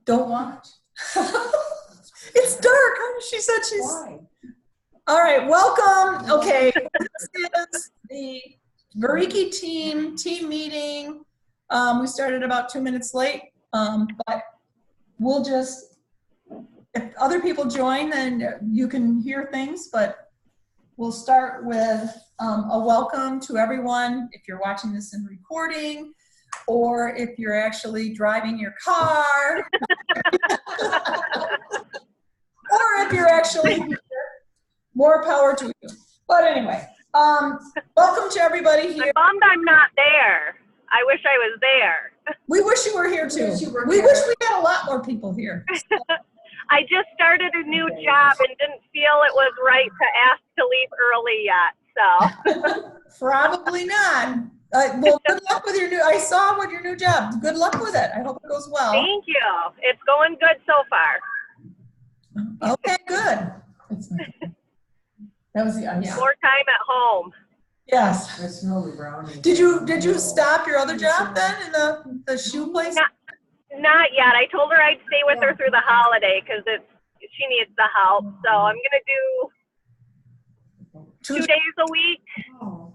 Don't watch. It's dark. She said she's. Why? All right, welcome. Okay, this is the Variki team meeting. We started about 2 minutes late, but we'll just, if other people join, then you can hear things, but we'll start with a welcome to everyone. If you're watching this in recording, or if you're actually driving your car, or if you're actually here, more power to you. But anyway, welcome to everybody here. I'm bummed I'm not there. I wish I was there. We wish you were here too. We wish we had a lot more people here. I just started a new job and didn't feel it was right to ask to leave early yet, so. Probably not. Well, good luck with your new, I saw with your new job. Good luck with it. I hope it goes well. Thank you. It's going good so far. Okay, good. That was the ice. More time at home. Yes. That's no brownie. Did you stop your other job then in the shoe place? Not yet. I told her I'd stay with her through the holiday because she needs the help. So I'm gonna do 2 days a week or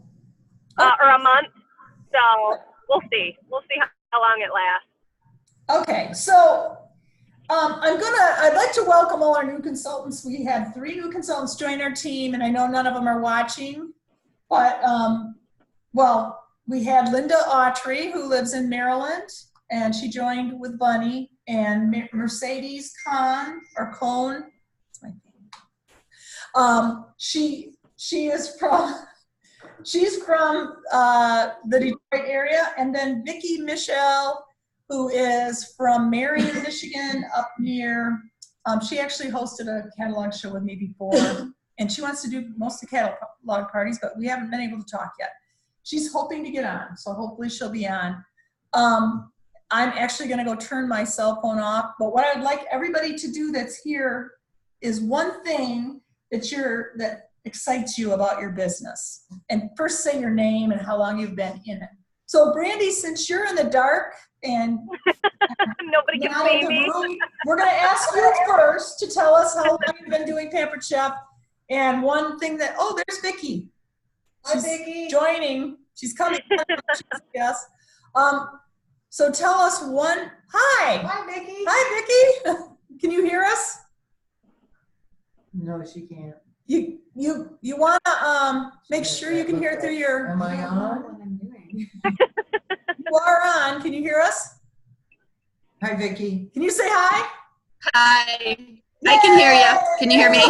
a month. So we'll see. We'll see how long it lasts. Okay, so I'd like to welcome all our new consultants. We had 3 new consultants join our team, and I know none of them are watching, but well, we had Linda Autry, who lives in Maryland, and she joined with Bunny, and Mercedes Cone. She's from the Detroit area, and then Vicki Michelle, who is from Marion, Michigan, up near, she actually hosted a catalog show with me before, and she wants to do most of the catalog parties, but we haven't been able to talk yet. She's hoping to get on, so hopefully she'll be on. I'm actually gonna go turn my cell phone off, but what I'd like everybody to do that's here is one thing that excites you about your business. And first say your name and how long you've been in it. So Brandy, since you're in the dark and nobody can see me, we're going to ask you first to tell us how long you've been doing Pampered Chef. And one thing that, oh, there's Vicki. She's Vicki. Joining. She's coming. Yes. So tell us hi. Hi, Vicki. Hi, Vicki. Can you hear us? No, she can't. You want to make sure you can hear through your. Am I on? What I'm doing. You are on. Can you hear us? Hi, Vicki. Can you say hi? Hi. Yay! I can hear you. Can you hear me?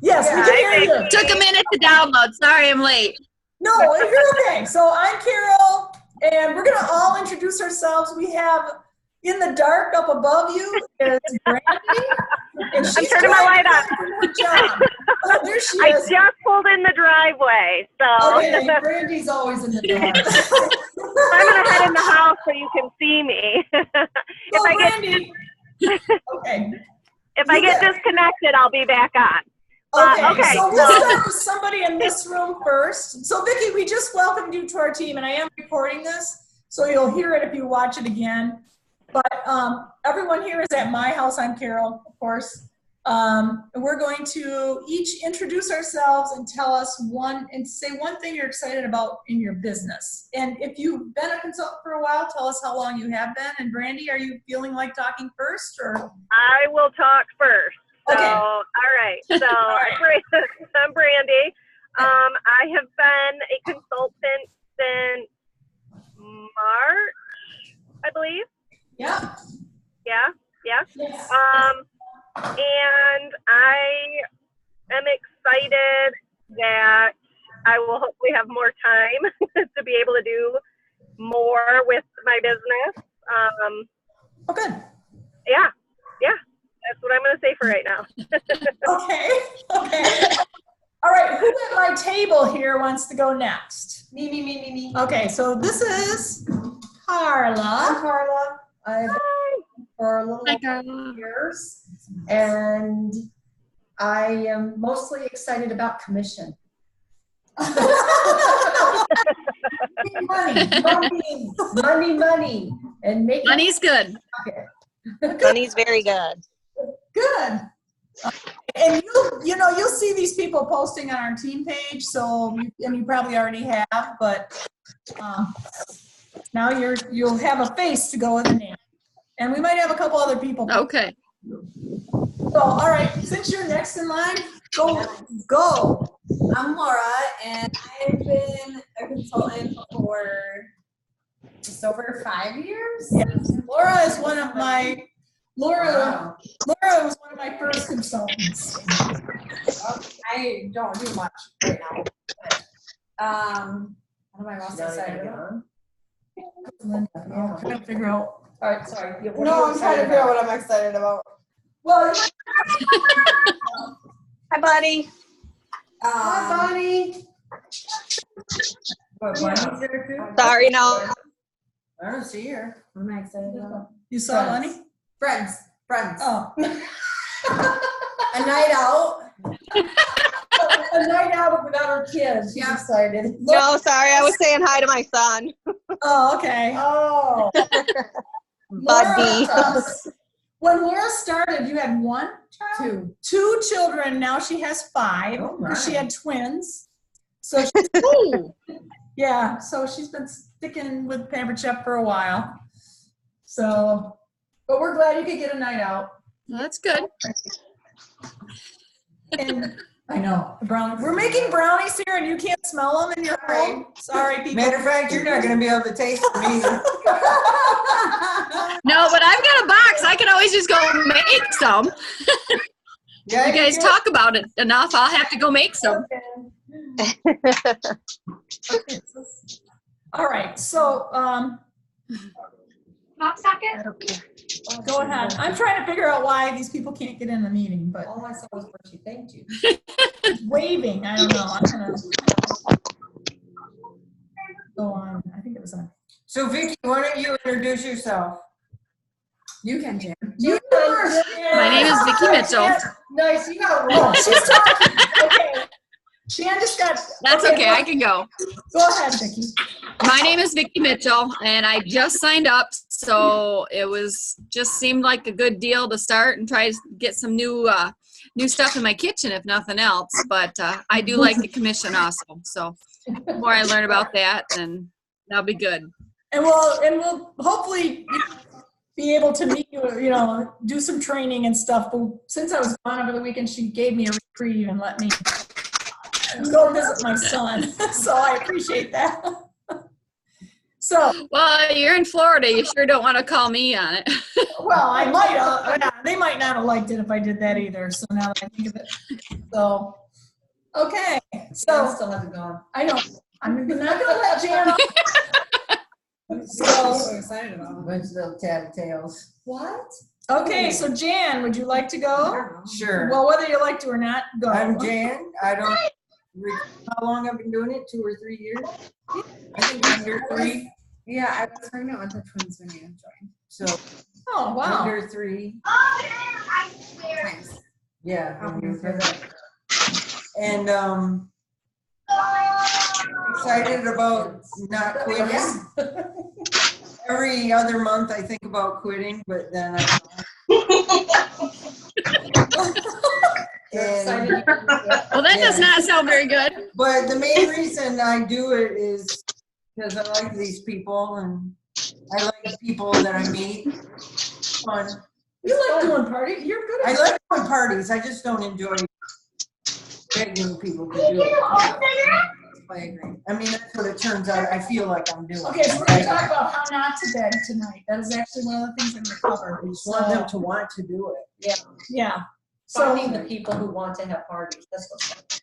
Yes, we can hear you. Took a minute to download. Sorry, I'm late. No, you're okay. So I'm Carol, and we're going to all introduce ourselves. We have in the dark up above you is Brandy. And I'm turning my light on. Good job. Oh, there she I is. just pulled in the driveway, so. Okay, Brandy's always in the dark. I'm gonna head in the house so you can see me. Brandy. Okay. If I get disconnected, I'll be back on. Okay, so we'll start with somebody in this room first. So Vicki, we just welcomed you to our team, and I am recording this, so you'll hear it if you watch it again. But everyone here is at my house. I'm Carol, of course. And we're going to each introduce ourselves and tell us say one thing you're excited about in your business. And if you've been a consultant for a while, tell us how long you have been. And Brandy, are you feeling like talking first, or? I will talk first. So, okay. All right. So I'm Brandy. I have been a consultant since March, I believe. Yeah. Yeah. Yes. And I am excited that I will hopefully have more time to be able to do more with my business. Oh, good. Yeah. That's what I'm going to say for right now. Okay. All right, who at my table here wants to go next? Me. Okay, so this is Carla. I'm Carla. I've been for a little over years, and I am mostly excited about commission. Money, and make it Money's good. Money's very good. Good. And you'll see these people posting on our team page, so, and you probably already have, but now you'll have a face to go with a name. And we might have a couple other people. Okay. So, all right, since you're next in line, go. I'm Laura, and I've been a consultant for just over 5 years. Yes. Laura was one of my first consultants. I don't do much right now. But, what am I most excited about? I'm trying to figure out. All right, sorry. No, I'm trying to figure out what I'm excited about. Well, Hi, buddy. Hi, Bonnie. What, Bonnie's there too? Sorry, no. I don't see her. What am I excited about? you saw Lenny? Friends. Oh. A night out. A night out without her kids. She's Yeah. excited. No, sorry. I was saying hi to my son, Oh, okay. Oh. Buddy. When Laura started, you had one child? Two. 2 children. Now she has 5. Oh, because she my. had twins. So she's, Ooh. yeah, so she's been sticking with Pampered Chef for a while. So, but we're glad you could get a night out. Well, that's good. And I know the brownies. We're making brownies here, and you can't smell them in your home. Sorry, people. Matter of fact, you're not gonna be able to taste them either. No, but I've got a box. I can always just go make some. Yeah, You guys talk about it enough. I'll have to go make some. All right, so Pop socket? go ahead. I'm trying to figure out why these people can't get in the meeting, but All I saw was where she thanked you. waving. I don't know. I'm gonna go on. I think it was on. So Vicki, why don't you introduce yourself? You can, Jan. You first. My name is Vicki Mitchell. Nice, you got a roll. She's talking. Okay. Jan just got. That's okay. I can go. Go ahead, Vicki. My name is Vicki Mitchell, and I just signed up, so it was just seemed like a good deal to start and try to get some new stuff in my kitchen, if nothing else. But I do like the commission also, so the more I learn about that, then that'll be good. And we'll hopefully be able to meet you, do some training and stuff. But since I was gone over the weekend, she gave me a reprieve and let me go visit my son. So I appreciate that. So, Well, you're in Florida. You sure don't want to call me on it. well, I might have, they might not have liked it if I did that either. So now that I think of it. So, okay. I So, still haven't gone. I know. I'm not going to let Jan off. I'm So, so excited about it. Bunch of little tattletales. What? okay. So, Jan, would you like to go? Sure. Well, whether you like to or not, go. I'm Jan. I don't recall how long I've been doing it, 2 or 3 years. I think under 3. Yeah, I was pregnant with the twins when you joined. So Oh, wow. under 3. Nice. Yeah. I'm when here for you're that. And excited about not quitting. Every other month I think about quitting, but then I Excited. and, Well, that does not sound very good. but the main reason I do it is because I like these people and I like the people that I meet. Fun. You like doing parties? You're good I at like going parties. I just don't enjoy begging people to do it. I agree. I mean, that's what it turns out. I feel like I'm doing. Okay, so we're going to talk about how not to beg tonight. That is actually one of the things I'm going to cover. I just want them to want to do it. Yeah. Finding So, the people who want to have parties. That's what's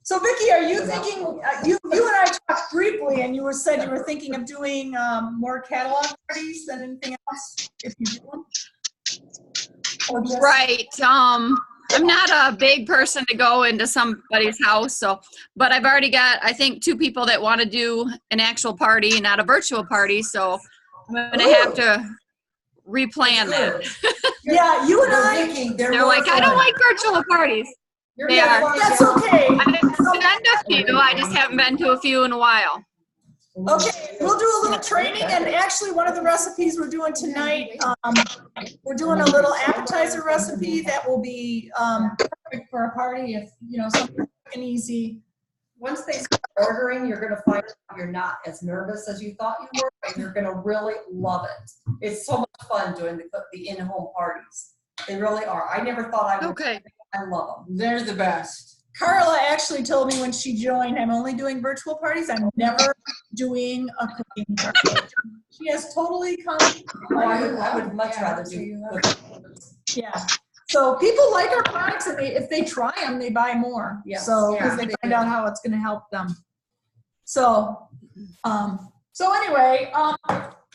so Vicki, are you thinking, you and I talked briefly and you said you were thinking of doing more catalog parties than anything else, if you do them? Or just- Right. I'm not a big person to go into somebody's house, but I've already got, I think, 2 people that want to do an actual party, not a virtual party. So I'm going to have to replan that. Yeah, you and I, Vicki, they're They're more like, I don't fun. like virtual parties. You're They gonna are. find That's out- okay. I've been to a few. I just haven't been to a few in a while. Okay, we'll do a little training, and actually, one of the recipes we're doing tonight, we're doing a little appetizer recipe that will be perfect for a party if, you know, something quick and easy. Once they start ordering, you're gonna find out you're not as nervous as you thought you were, and you're gonna really love it. It's so much fun doing the in-home parties. They really are. I never thought I would. Okay. I love them. They're the best. Carla actually told me when she joined, I'm only doing virtual parties. I'm never doing a cooking party. She has totally come. I would much rather do. Yeah. So people like our products, and if they try them, they buy more. Yes. So, because Yeah, they they find do. out how it's gonna help them. So, anyway,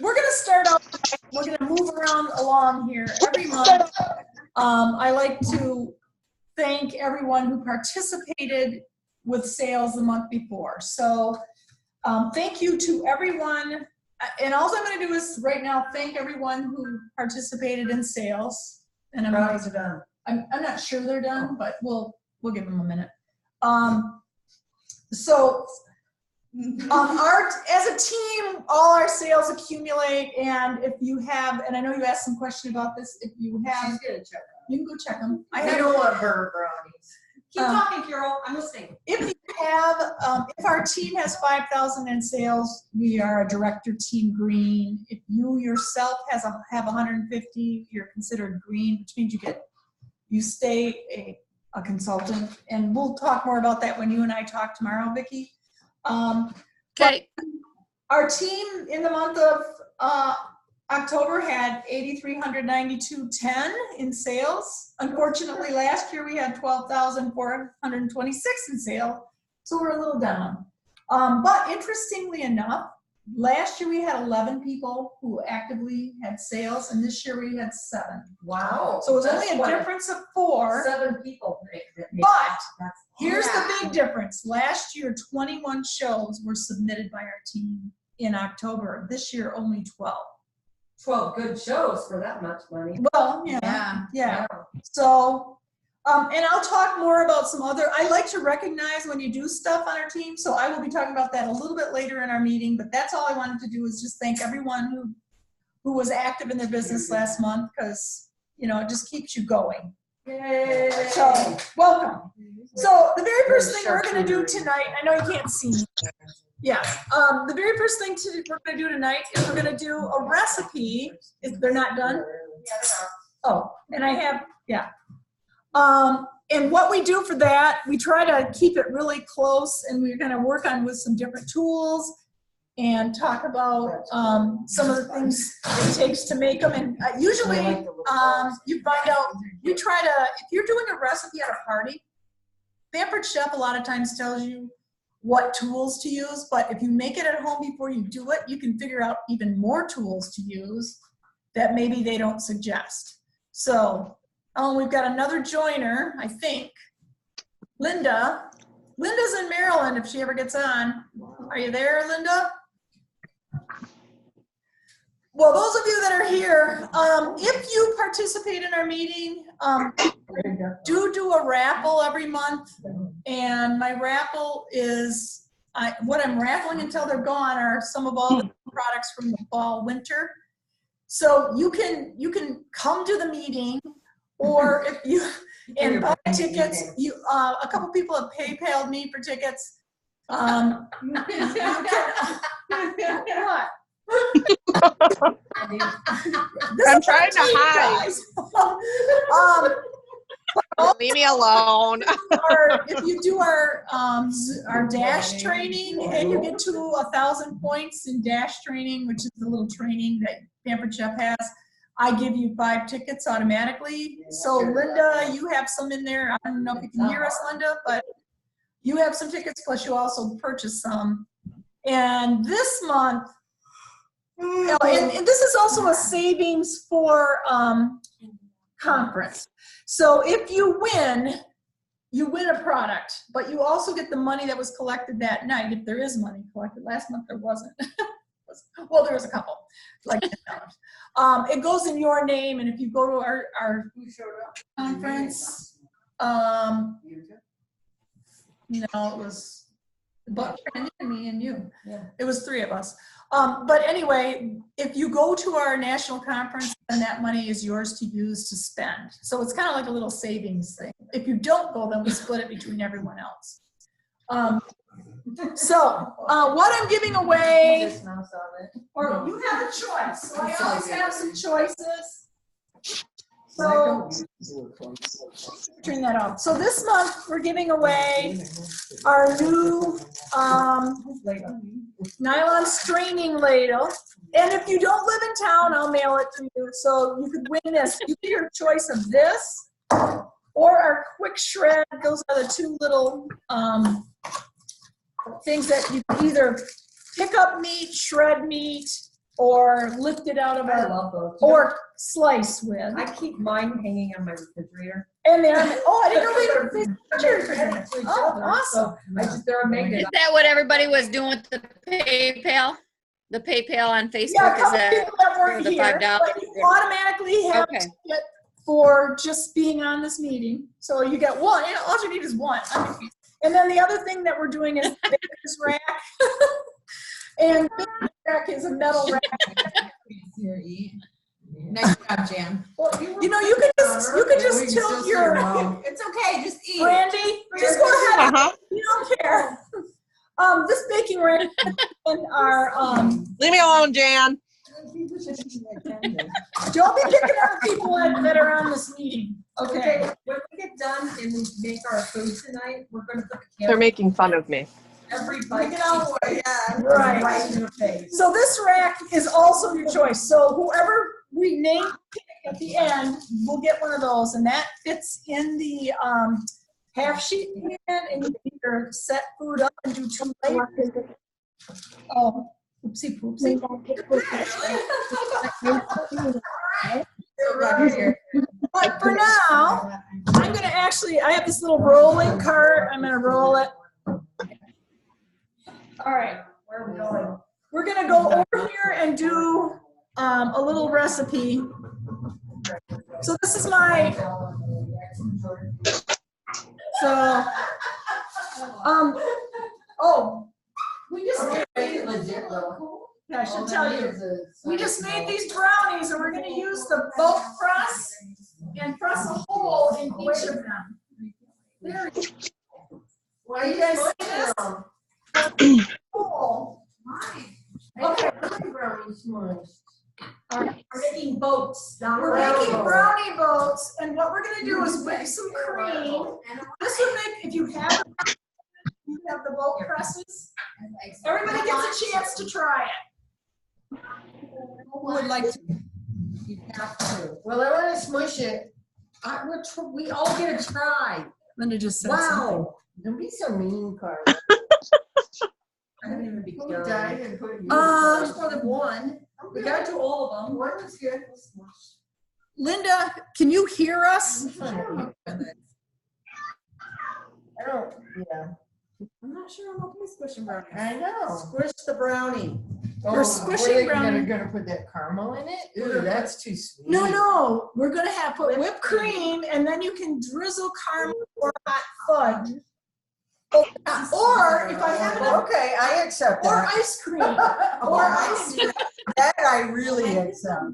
we're gonna start out, we're gonna move around along here every month. I like to thank everyone who participated with sales the month before. So, thank you to everyone. And all I'm gonna do is right now thank everyone who participated in sales. And Brownies are done. I'm not sure they're done, but we'll give them a minute. As a team, all our sales accumulate, and if you have, and I know you asked some question about this, if you have, She's gonna check. you can go check them. I I have, don't want her brownies. Keep Um, talking, Carol. I'm listening. if you have, if our team has 5,000 in sales, we are a director team green. If you yourself have 150, you're considered green, which means you stay a consultant. And we'll talk more about that when you and I talk tomorrow, Vicki. Okay. Our team in the month of October had 8,392.10 in sales. Unfortunately, last year we had 12,426 in sales, so we're a little down. But interestingly enough, last year we had 11 people who actively had sales, and this year we had 7. Wow. So it was only That's a what difference of 4. 7 people make that. But That's- Here's Yeah. the big difference. Last year, 21 shows were submitted by our team in October. This year, only 12. 12 good shows for that much money. Well, yeah. So, and I'll talk more about some other, I like to recognize when you do stuff on our team, so I will be talking about that a little bit later in our meeting, but that's all I wanted to do is just thank everyone who was active in their business last month, because, you know, it just keeps you going. Yay. So, welcome. So the very first thing we're gonna do tonight, I know you can't see me. Yeah, the very first thing we're gonna do tonight is we're gonna do a recipe. If they're not done? Oh, and I have, yeah. And what we do for that, we try to keep it really close, and we're gonna work on with some different tools and talk about some of the things it takes to make them. And usually, you find out, you try to, if you're doing a recipe at a party, Pampered Chef a lot of times tells you what tools to use, but if you make it at home before you do it, you can figure out even more tools to use that maybe they don't suggest. So, we've got another joiner, I think. Linda. Linda's in Maryland if she ever gets on. Are you there, Linda? Well, those of you that are here, if you participate in our meeting, do a raffle every month. And my raffle is, what I'm raffling until they're gone are some of all the products from the fall, winter. So you can come to the meeting, or if you, and buy tickets. A couple people have PayPal'd me for tickets. What? I'm trying to hide. Leave me alone. Or if you do our dash training and you get to 1,000 points in dash training, which is the little training that Pampered Chef has, I give you 5 tickets automatically. So Linda, you have some in there. I don't know if you can hear us, Linda, but you have some tickets, plus you also purchase some. And this month, and this is also a savings for conference. So if you win a product, but you also get the money that was collected that night, if there is money collected. Last month there wasn't. Well, there was a couple, like $10. It goes in your name, and if you go to our conference, No, it was But Randy and me and you. Yeah. It was 3 of us. But anyway, if you go to our national conference, then that money is yours to use to spend. So it's kind of like a little savings thing. If you don't go, then we split it between everyone else. What I'm giving away, or you have a choice. So I always have some choices. So turn that off. So this month we're giving away our new nylon straining ladle. And if you don't live in town, I'll mail it to you. So you could win this. You get your choice of this or our quick shred. Those are the 2 little things that you can either pick up meat, shred meat, or lift it out of I a, love those. or slice with. I keep mine hanging on my refrigerator. And they're, I didn't know they were refrigerator. Oh, awesome. They're amazing. Is that what everybody was doing with the PayPal? The PayPal on Facebook? Yeah, a Is couple that people that weren't the here, $5? but you automatically have a Okay. ticket for just being on this meeting. So you get one, all you need is one. And then the other thing that we're doing is Baker's Rack. And Baker's Rack is a metal rack. Here, eat. Nice job, Jan. Well, you know, you can just tilt your, It's okay, just eat. Brandy, just go ahead. Uh-huh. You don't care. This baking rack and our, Leave me alone, Jan. don't be picking on people that are on this meeting. Okay. When we get done and we make our food tonight, we're gonna put the They're camera making fun of me. every Pick bite. it out. Right Right. in the face. So this rack is also your choice. So whoever we name at the end will get one of those, and that fits in the half sheet pan, and you can either set food up and do 2 layers. Oh, oopsie poopsie. But for now, I'm gonna actually, I have this little rolling cart. I'm gonna roll it. All right, where are we going? We're gonna go over here and do a little recipe. So this is my, we just made, yeah, I should tell you, we just made these brownies and we're gonna use the bulk press and press a hole in each of them. There we go. Why You guys see this? Hole. Okay. We're making boats. We're making brownie boats, and what we're gonna do is whip some cream. This would make, if you have the boat presses, everybody gets a chance to try it. Who would like to? You have to. Well, I want to smush it. We all get a try. Linda just said something. Wow. Don't be so mean, Carla. I haven't even Who begun. died and put you? There's more than one. We gotta do all of them. One was good. Linda, can you hear us? I don't, yeah. I'm not sure I'm okay squishing brownies. I know. Squish the brownie. We're squishing We're brownie. gonna put that caramel in it? Ooh, that's too sweet. No, we're gonna have put whipped cream, and then you can drizzle caramel or hot fudge. Or if I have enough, Okay, I accept or that. ice cream, Oh, or I ice see. That I really accept.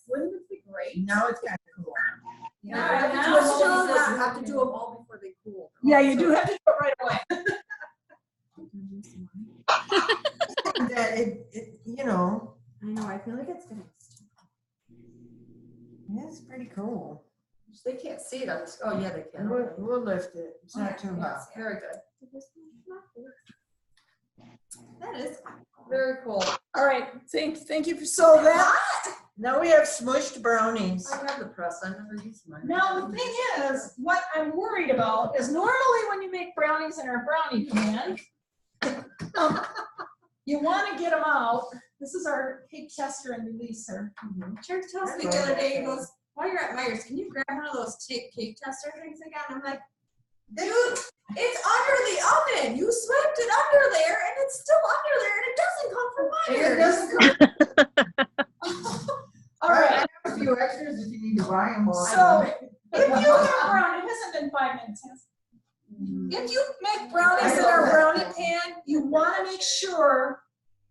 Wouldn't it be great? Now it's kind of cool. Yeah, Alright, you now it's done. have to do them all before they cool. Yeah, you do have to do it right away. That it, you know, I know, I feel like it's gonna. it's pretty cool. They can't see it on this. Oh, yeah, they can. We'll lift it. It's not too hot. Very good. That is. Very cool. All right, thank you. So that, Now we have smushed brownies. I have the press. I never use mine. now the thing is, what I'm worried about is normally when you make brownies in our brownie pan, you want to get them out. This is our cake tester and releaser. Church tells me the other day, he goes, while you're at Myers, can you grab one of those cake tester things again? I'm like, dude, it's under the oven. You swept it under there and it's still under there and it doesn't come from Myers. All right. I have a few extras if you need to buy them all. So If you have brownie, it hasn't been 5 minutes, has it? If you make brownies in our brownie pan, you want to make sure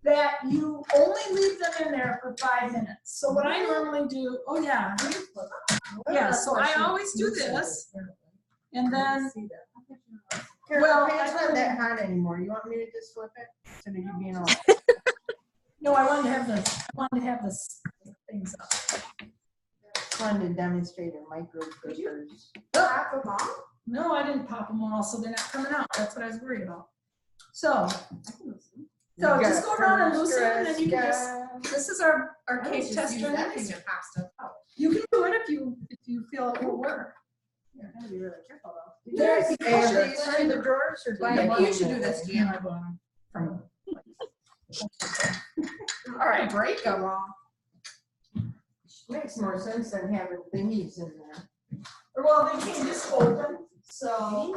that you only leave them in there for 5 minutes. So what I normally do, oh yeah. Yeah, so I always do this. And then, Carol, well, it's I not really- that hot anymore. You want me to just flip it? Instead of you being all. no, I wanted to have this things up. Fun to demonstrate a micro grippers. Pop them off? No, I didn't pop them all, so they're not coming out. That's what I was worried about. So just go around and loosen it, and then you can just, this is our cake tester. That makes your pop stuff out. You can do it if you feel it will work. You gotta be really careful though. You guys have these in the drawers or? Maybe you should do this, Jan. All right. Break them off. Makes more sense than having thingies in there. Well, they can just open, so.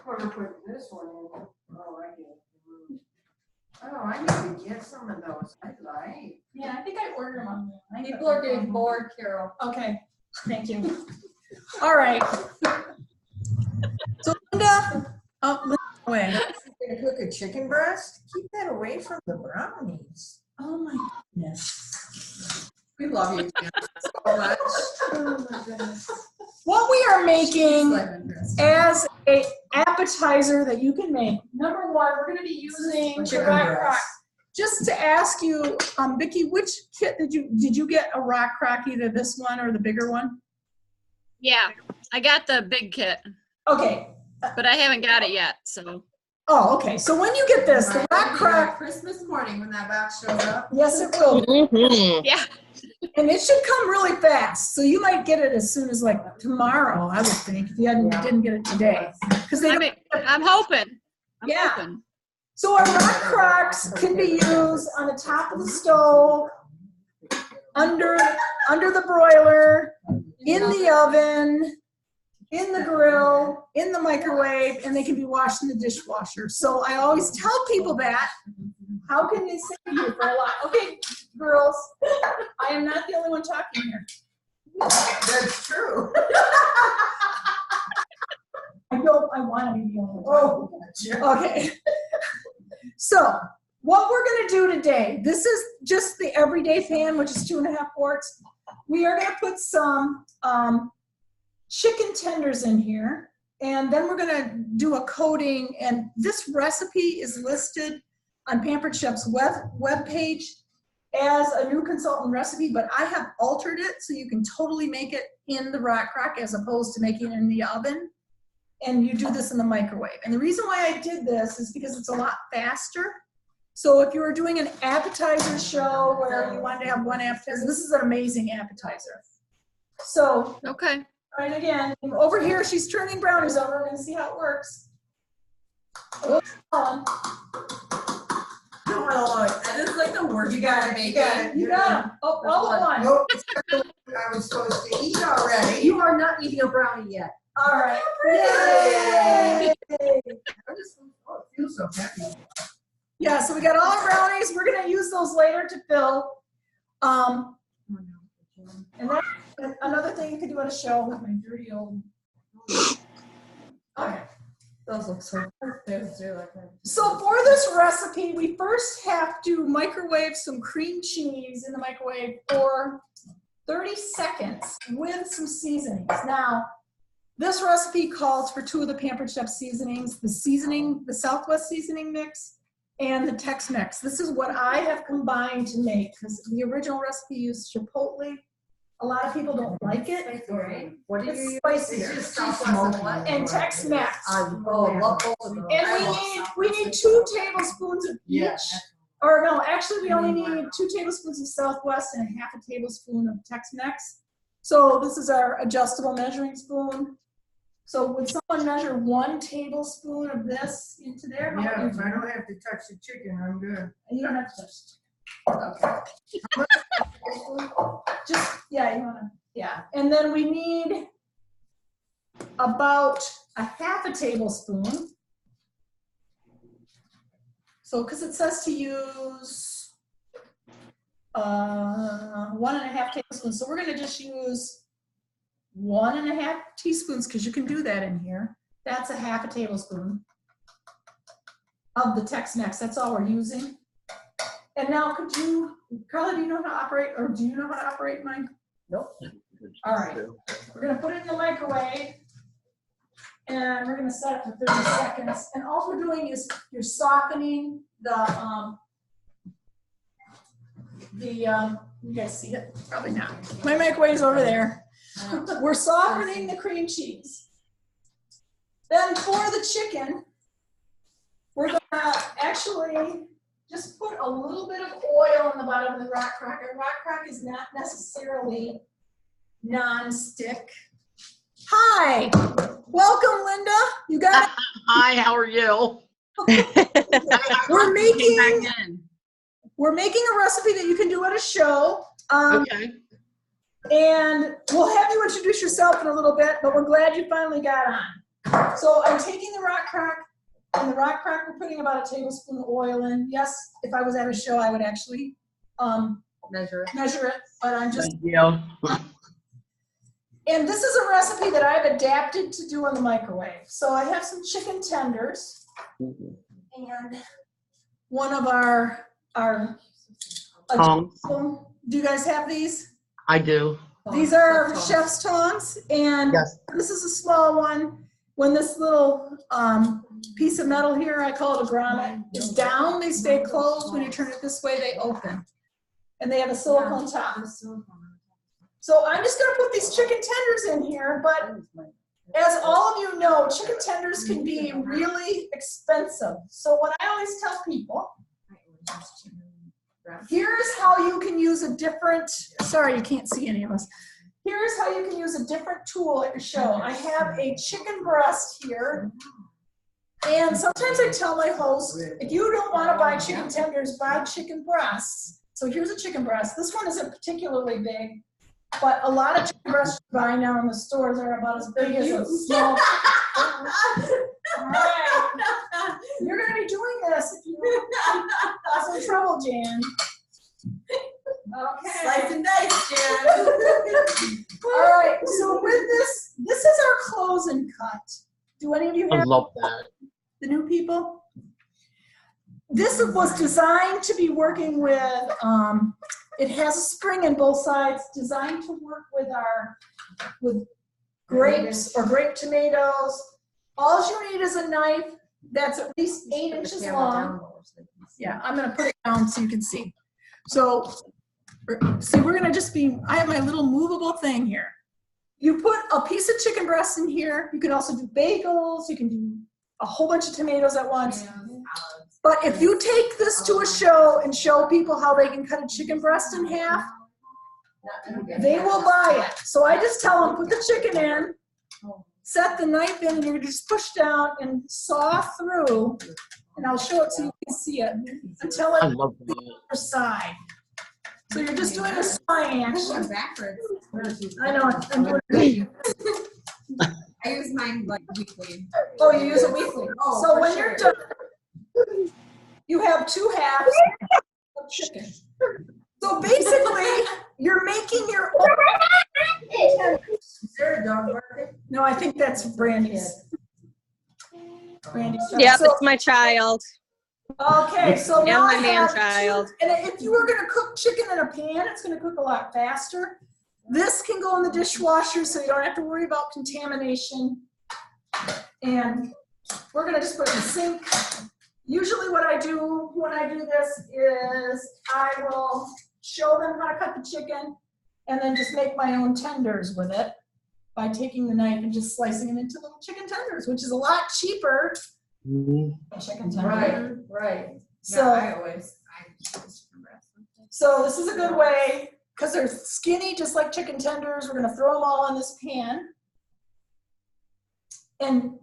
Whoever put this one in. Oh, I get it. Oh, I need to get some of those. I like. Yeah, I think I ordered them online. People are getting bored, Carol. Okay, thank you. All right. So Linda, Linda, away. You're gonna cook a chicken breast? Keep that away from the brownies. Oh my goodness. We love you, Jan, so much. Oh my goodness. What we are making as a appetizer that you can make. Number one, we're gonna be using Chicken rock breast. crock. Just to ask you, Vicki, which kit did you get a rock crock, either this one or the bigger one? Yeah, I got the big kit, Okay. but I haven't got it yet, so. Oh, okay. So when you get this, the rock crock, Christmas morning when that box shows up. yes, it will. Mhm. Yeah, And it should come really fast. So you might get it as soon as like tomorrow, I would think, if you didn't get it today. Because they I don't, mean, I'm hoping. I'm Yeah. hoping. so our rock crocks can be used on the top of the stove, under the broiler, in the oven, in the grill, in the microwave, and they can be washed in the dishwasher. So I always tell people that. How can they save you for a lot? Okay, girls, I am not the only one talking here. That's true. I want to be the only one. Oh, okay. So what we're gonna do today, this is just the everyday pan, which is 2.5 quarts. We are gonna put some chicken tenders in here, and then we're gonna do a coating, and this recipe is listed on Pampered Chef's web page as a new consultant recipe, but I have altered it so you can totally make it in the rock crock as opposed to making it in the oven. And you do this in the microwave. And the reason why I did this is because it's a lot faster. So if you were doing an appetizer show where you wanted to have one appetizer, this is an amazing appetizer. So, Okay. right again, over here, she's turning brownies over. We're gonna see how it works. That is like the worst. You got it, you got it. You got 'em. Oh, all at once. Nope, I was supposed to eat already. You are not eating a brownie yet. All right. Yay! Yay! I just feel so happy. Yeah, so we got all our brownies. We're gonna use those later to fill. And that's another thing you could do at a show with my dirty old. Okay. Those look so good. So for this recipe, we first have to microwave some cream cheese in the microwave for 30 seconds with some seasonings. Now, this recipe calls for 2 of the Pampered Chef seasonings, the Southwest seasoning mix and the Tex-Mex. This is what I have combined to make, because the original recipe used chipotle. A lot of people don't like it. What do It's you use? spicier. It's just smoky. And Tex-Mex. I love both of those. And we need 2 tablespoons of each. Or no, actually we only need 2 tablespoons of Southwest and 1/2 tablespoon of Tex-Mex. So this is our adjustable measuring spoon. So would someone measure 1 tablespoon of this into there? Yeah, if I don't have to touch the chicken, I'm good. You don't have to touch it. Just, yeah, you wanna, yeah. And then we need about 1/2 tablespoon. So, because it says to use 1.5 tablespoons. So we're gonna just use 1.5 teaspoons, because you can do that in here. That's a 1/2 tablespoon of the Tex-Mex. That's all we're using. And now could you, Carla, do you know how to operate, or do you know how to operate mine? Nope. All right, we're gonna put it in the microwave, and we're gonna set it for 30 seconds. And all we're doing is you're softening you guys see it? Probably not. My microwave's over there. We're softening the cream cheese. Then for the chicken, we're gonna actually just put a little bit of oil in the bottom of the rock cracker. Rock crack is not necessarily non-stick. Hi, welcome, Linda. You got it? Hi, how are you? We're making a recipe that you can do at a show. Okay. And we'll have you introduce yourself in a little bit, but we're glad you finally got on. So I'm taking the rock crack, and the rock crack we're putting about 1 tablespoon of oil in. Yes, if I was at a show, I would actually measure it, but I'm just. Thank you. And this is a recipe that I've adapted to do in the microwave. So I have some chicken tenders, and one of our Tongs. do you guys have these? I do. These are chef's tongs, and Yes. this is a small one. When this little piece of metal here, I call it a grommet, is down, they stay closed. When you turn it this way, they open. And they have a silicone top. So I'm just gonna put these chicken tenders in here, but as all of you know, chicken tenders can be really expensive. So what I always tell people, here's how you can use a different, sorry, you can't see any of us. Here's how you can use a different tool at your show. I have a chicken breast here. And sometimes I tell my hosts, if you don't want to buy chicken tenders, buy chicken breasts. So here's a chicken breast. This one isn't particularly big, but a lot of chicken breasts you buy now in the stores are about as big as a small. All right. You're going to be doing this if you have some trouble, Jan. Okay. Slice and dice, Jan. All right, so with this is our close and cut. Do any of you I have love that. the new people? This was designed to be working with, it has a spring in both sides, designed to work with grapes or grape tomatoes. All you need is a knife that's at least 8 inches long. Yeah, I'm gonna put it down so you can see. So, see, we're gonna just be, I have my little movable thing here. You put a piece of chicken breast in here. You can also do bagels. You can do a whole bunch of tomatoes at once. But if you take this to a show and show people how they can cut a chicken breast in half, they will buy it. So I just tell them, put the chicken in, set the knife in, and you just push down and saw through, and I'll show it so you can see it, until I it's love the that. other side. So you're just doing a sawing action. Backwards. I know, I'm doing it. I use mine like weekly. Oh, you use it weekly. Oh, So for when sure. you're done, you have 2 halves of chicken. So basically, you're making your own. Is there a dog barking? No, I think that's Brandy's. Brandy's. Yep, So- it's my child Okay, so and now my I man have child. And if you were gonna cook chicken in a pan, it's gonna cook a lot faster. This can go in the dishwasher, so you don't have to worry about contamination. And we're gonna just put it in the sink. Usually what I do when I do this is I will show them how to cut the chicken and then just make my own tenders with it by taking the knife and just slicing them into little chicken tenders, which is a lot cheaper Mhm. than chicken tenders. Right. So, I use chicken breast. so this is a good way, because they're skinny, just like chicken tenders. We're gonna throw them all in this pan. And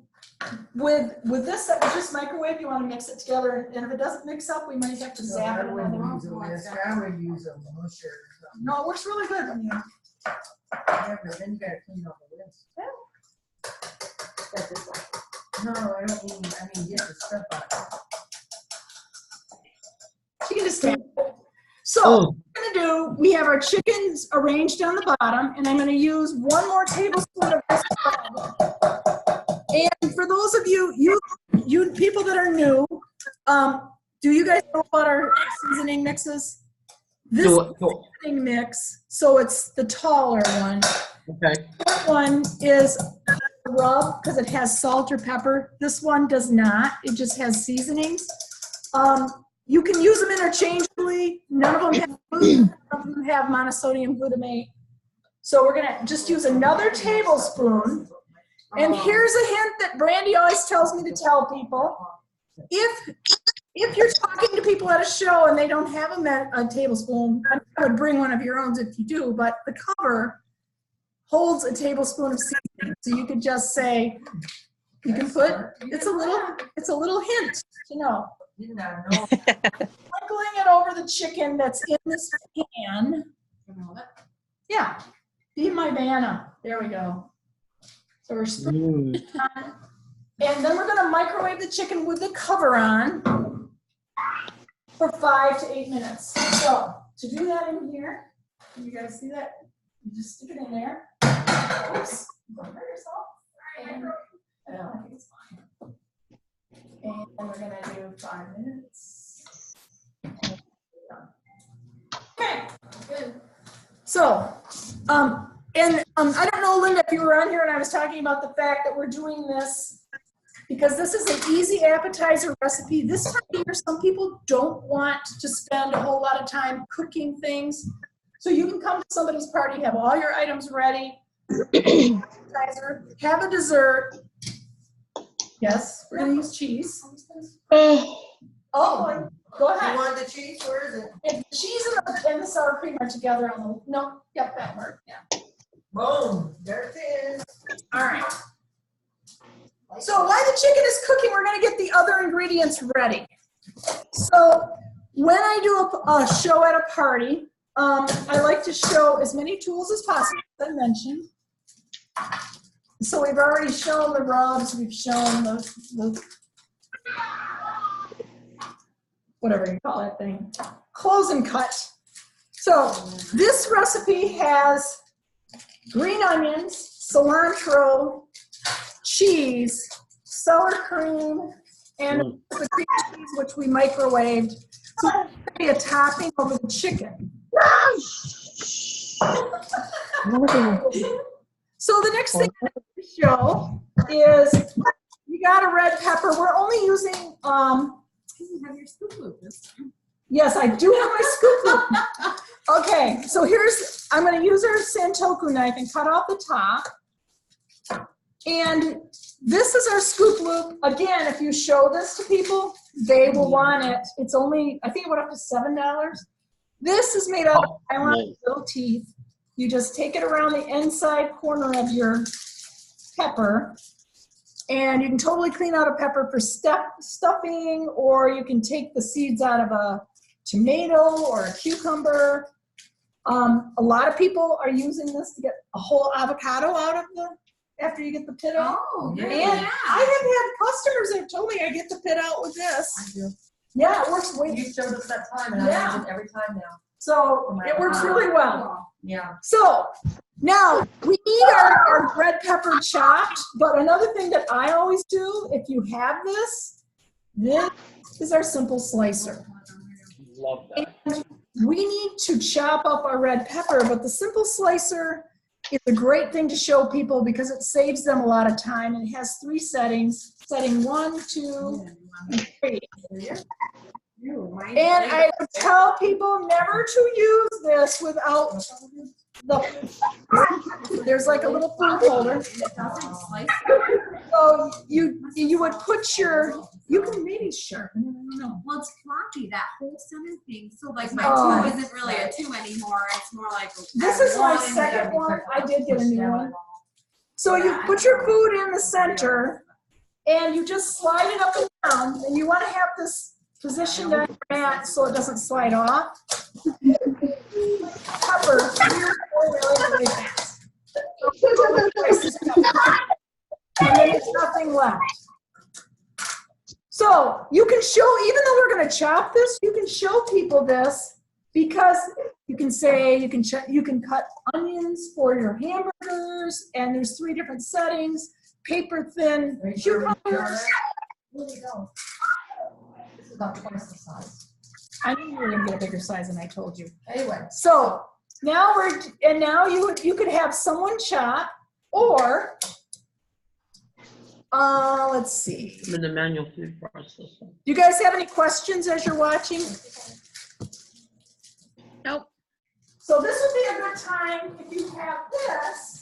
with this that was just microwave, you wanna mix it together, and if it doesn't mix up, we might have to So zap I it. wouldn't another use a one. whisk, I would use a musher or something. No, it works really good when you, Yeah, but then you gotta clean off the whisk. No, I don't mean, get the stuff out. you can just stand. So Oh, what we're gonna do, we have our chickens arranged on the bottom, and I'm gonna use 1 more tablespoon of this. And for those of you people that are new, do you guys know about our seasoning mixes? This do seasoning mix, so it's the taller one. okay. That one is rub because it has salt or pepper. This one does not. It just has seasonings. You can use them interchangeably. None of them have gluten. None of them have monosodium glutamate. So we're gonna just use another tablespoon. And here's a hint that Brandy always tells me to tell people. If you're talking to people at a show and they don't have a tablespoon, I would bring one of your own if you do, but the cover holds a tablespoon of seasoning. So you could just say, you can put, it's a little hint to know. Sprinkling it over the chicken that's in this pan. Yeah, be my Vanna. There we go. So we're sprinkling it on. And then we're gonna microwave the chicken with the cover on for 5 to 8 minutes. So to do that in here, can you guys see that? You just stick it in there. Oops, don't hurt yourself. And, I think it's fine. And we're gonna do 5 minutes. Okay, good. So, I don't know, Linda, if you were on here and I was talking about the fact that we're doing this because this is an easy appetizer recipe. This time of year, some people don't want to spend a whole lot of time cooking things. So you can come to somebody's party, have all your items ready, appetizer, have a dessert. Yes, we're gonna use cheese. Oh, go ahead. You want the cheese? Where is it? If the cheese and the sour cream are together on the, no, yep, that worked, yeah. Boom, there it is. All right. So while the chicken is cooking, we're gonna get the other ingredients ready. So when I do a show at a party, I like to show as many tools as possible, as I mentioned. So we've already shown the rubs, we've shown the whatever you call that thing, close and cut. So this recipe has green onions, cilantro, cheese, sour cream, and the cream cheese, which we microwaved. So it's going to be a topping over the chicken. So the next thing I'm going to show is you got a red pepper. We're only using, You have your scoop loop this time. yes, I do have my scoop loop. Okay, so I'm going to use our Santoku knife and cut off the top. And this is our scoop loop. Again, if you show this to people, they will want it. It's only, I think it went up to $7. This is made out of nylon little teeth. You just take it around the inside corner of your pepper. And you can totally clean out a pepper for stuffing, or you can take the seeds out of a tomato or a cucumber. A lot of people are using this to get a whole avocado out of after you get the pit out. Oh, And I have had customers that have told me I get the pit out with this. I do. Yeah, it works. You showed us that time, and Yeah. I use it every time now. So it works really well. Yeah. So now we need our red pepper chopped, but another thing that I always do, if you have this is our simple slicer. Love that. And we need to chop up our red pepper, but the simple slicer is a great thing to show people because it saves them a lot of time. It has 3 settings, setting 1, 2, and 3. And I would tell people never to use this without there's like a little food holder. So you would put you can maybe sharpen it, I don't know. Well, it's floppy, that whole center thing. So like my Oh. 2 isn't really a 2 anymore. It's more like This is my second one. I did get a new one. So you put your food in the center and you just slide it up and down, and you want to have this positioned on your mat so it doesn't slide off. Pepper really fast. And then there's nothing left. So you can show, even though we're going to chop this, you can show people this because you can say, you can cut onions for your hamburgers, and there's 3 different settings, paper thin cucumbers. Where'd it go? This is about twice the size. I knew you were gonna get a bigger size than I told you. Anyway, So now now you could have someone chop, or let's see. I'm in the manual food processor. Do you guys have any questions as you're watching? Nope. So this would be a good time if you have this.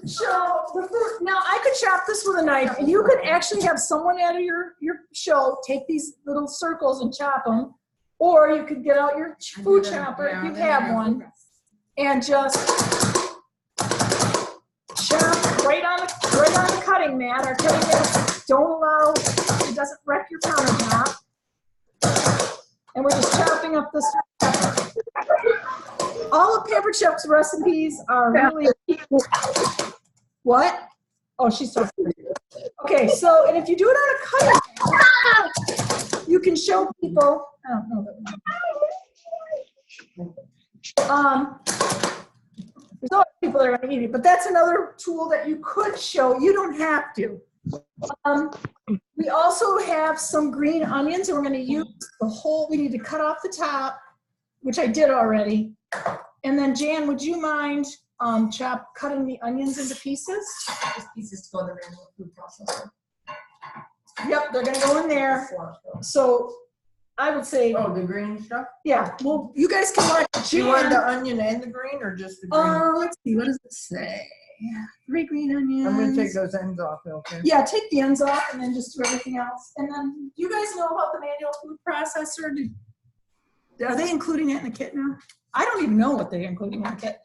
Show the fruit. Now I could chop this with a knife, and you could actually have someone at your show take these little circles and chop them, or you could get out your food chopper if you have one, and just chop right on the cutting mat. Our cutting mats don't allow, it doesn't wreck your countertop. And we're just chopping up this pepper. All of Pepper Chef's recipes are really, what? Oh, she's talking. Okay, so, and if you do it on a cutting mat, you can show people, I don't know. There's always people that are gonna eat it, but that's another tool that you could show. You don't have to. We also have some green onions, and we're gonna use the whole, we need to cut off the top, which I did already. And then Jan, would you mind cutting the onions into pieces? these pieces to go in the manual food processor. Yep, they're gonna go in there. So I would say, Oh, the green stuff? yeah, well, you guys can watch Do you want the Jan. onion and the green, or just the green? Let's see, what does it say? 3 green onions. I'm gonna take those ends off, okay? Yeah, take the ends off and then just do everything else. And then, do you guys know about the manual food processor? Are they including it in the kit now? I don't even know what they're including in the kit.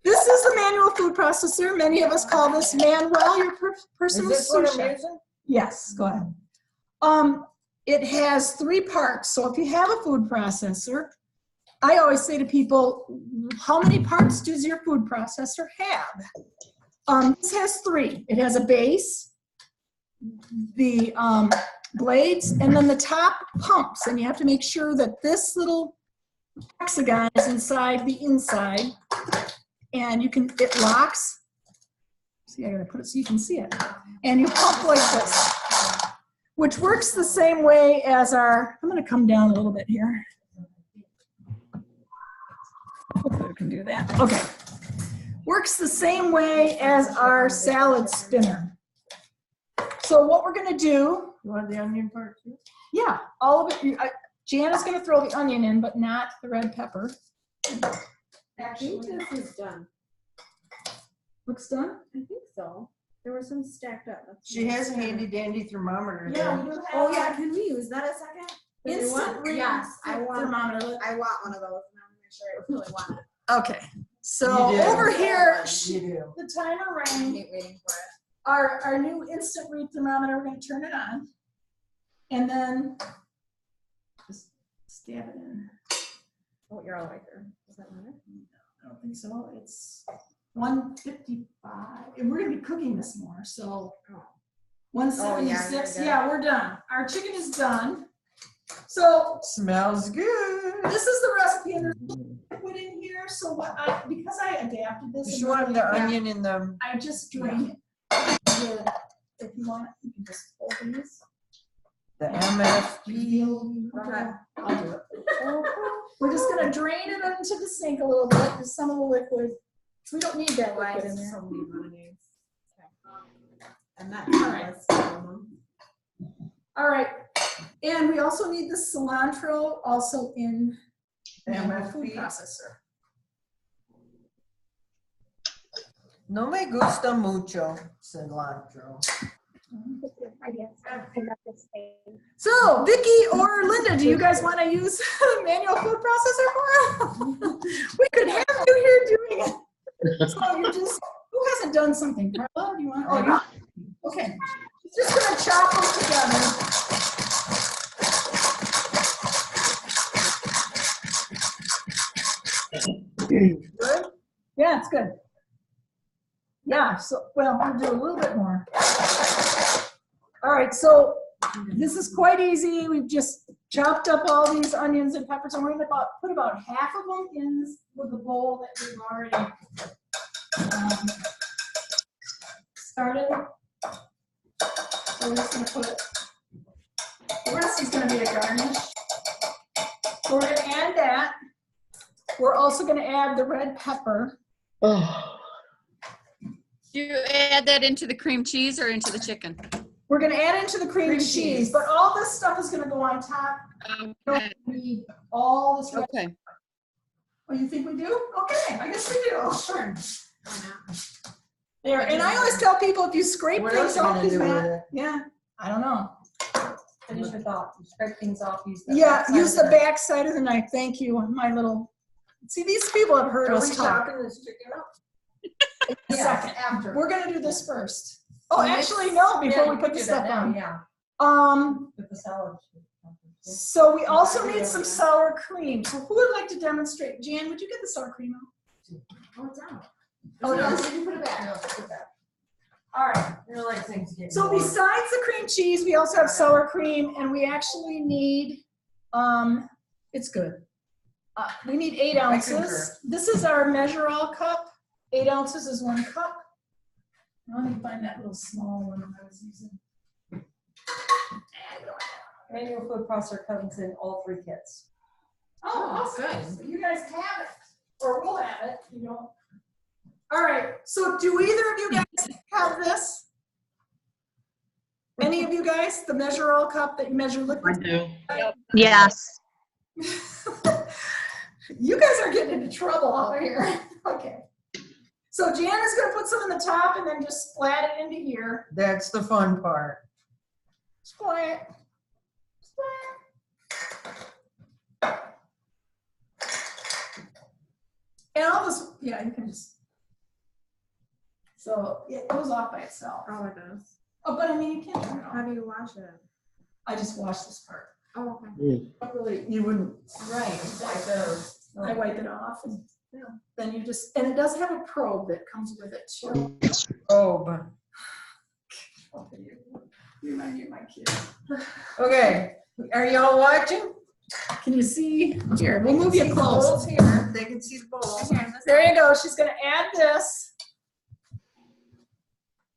This is the manual food processor. Many of us call this Manuel, your personal Is this what sous I'm chef. using? Yes, go ahead. It has 3 parts. So if you have a food processor, I always say to people, how many parts does your food processor have? This has 3. It has a base, the blades, and then the top pumps. And you have to make sure that this little hexagon is inside the inside. And it locks. See, I gotta put it so you can see it. And you pump like this, which works the same way as I'm gonna come down a little bit here. Hopefully I can do that. Okay. Works the same way as our salad spinner. So what we're gonna do, You want the onion part too? yeah, all of it, Jan is gonna throw the onion in, but not the red pepper. I think this is done. Looks done? I think so. There were some stacked up. That's She has a handy dandy thermometer Yeah, there. we do have. Oh yeah, can we use that a second? Instant read Yes, I want thermometer. I want one of those, and I'm make sure I really want it. Okay, so You do. over here, You do. the timer I rang. hate waiting for it. Our new instant read thermometer, we're gonna turn it on. And then just stab it in. Oh, you're all right there. Does that matter? I don't think so. It's 1:55. And we're gonna be cooking this more, so. Oh. 176, you're yeah, we're done. Our chicken is done. So Smells good. this is the recipe and I put in here. So because I adapted this. Just and want the really onion in the, I just drain it. If you want, you can just open this. the MSG. Go ahead. I'll do it. We're just gonna drain it into the sink a little bit, because some of the liquid, we don't need that Why liquid is in there there. so many mayonnaise? And that right. was some of them. All right, and we also need the cilantro also in the MSG. food processor. No me gusta mucho cilantro. So, Vicky or Linda, do you guys want to use the manual food processor for it? We could have you here doing it. So you're just, who hasn't done something? Carla, do you want? Oh, you, okay. Just gonna chop them together. Good? Yeah, it's good. Yeah, so, well, we'll do a little bit more. All right, so This is quite easy. We've just chopped up all these onions and peppers, and we're gonna put about half of them in with the bowl that we've already started. So we're just gonna put, the rest is gonna be a garnish. So we're gonna add that. We're also gonna add the red pepper. Oh, Do you add that into the cream cheese or into the chicken? We're gonna add into the cream cheese, cheese. but all this stuff is gonna go on top. We Okay. don't need all this red. Okay. Oh, you think we do? Okay, I guess we do. Sure. Why not? There, and I always tell people if you scrape What things else you off gonna these do with mat, it? yeah, I don't know. Finish your thought. You scrape things off, use the. Yeah, backside use of the back side of the knife. Thank you, my little. See, these people have heard Are us we talk. chopping this chicken up? A second. After. We're gonna do this first. Oh, actually, no, before we put the stuff on. Yeah, Um, with the salad. so we also need some sour cream. So who would like to demonstrate? Jan, would you get the sour cream out? Oh, it's out. Oh, no, no. so you put it back. All right. You're like things getting. So besides the cream cheese, we also have sour cream, and we actually need, it's good. We need 8 I ounces. concur. This is our measure all cup. 8 ounces is 1 cup. Now let me find that little small one I was using. Manual food processor comes in all 3 kits. Oh, that's good. So you guys have it, or we'll have it, you know. All right, so do either of you guys have this? Any of you guys, the measure all cup that you measure I liquid? do. Yes. You guys are getting into trouble out here. Okay. So Jan is gonna put some in the top and then just splat it into here. That's the fun part. Splat. Splat. And all this, yeah, you can just. So it goes off by itself. Oh, it does. Oh, but I mean, you can't turn it How off. do you wash it? I just wash this part. Oh, okay. Mm. Not really, You wouldn't. Right, like those. I wipe it off and, you know, then you just, and it does have a probe that comes with it too. Oh, but, Okay, you remind me of my kids. okay, are y'all watching? Can you see? Here, we'll move See you the close. bowls here. They can see the bowl. There you go. She's gonna add this.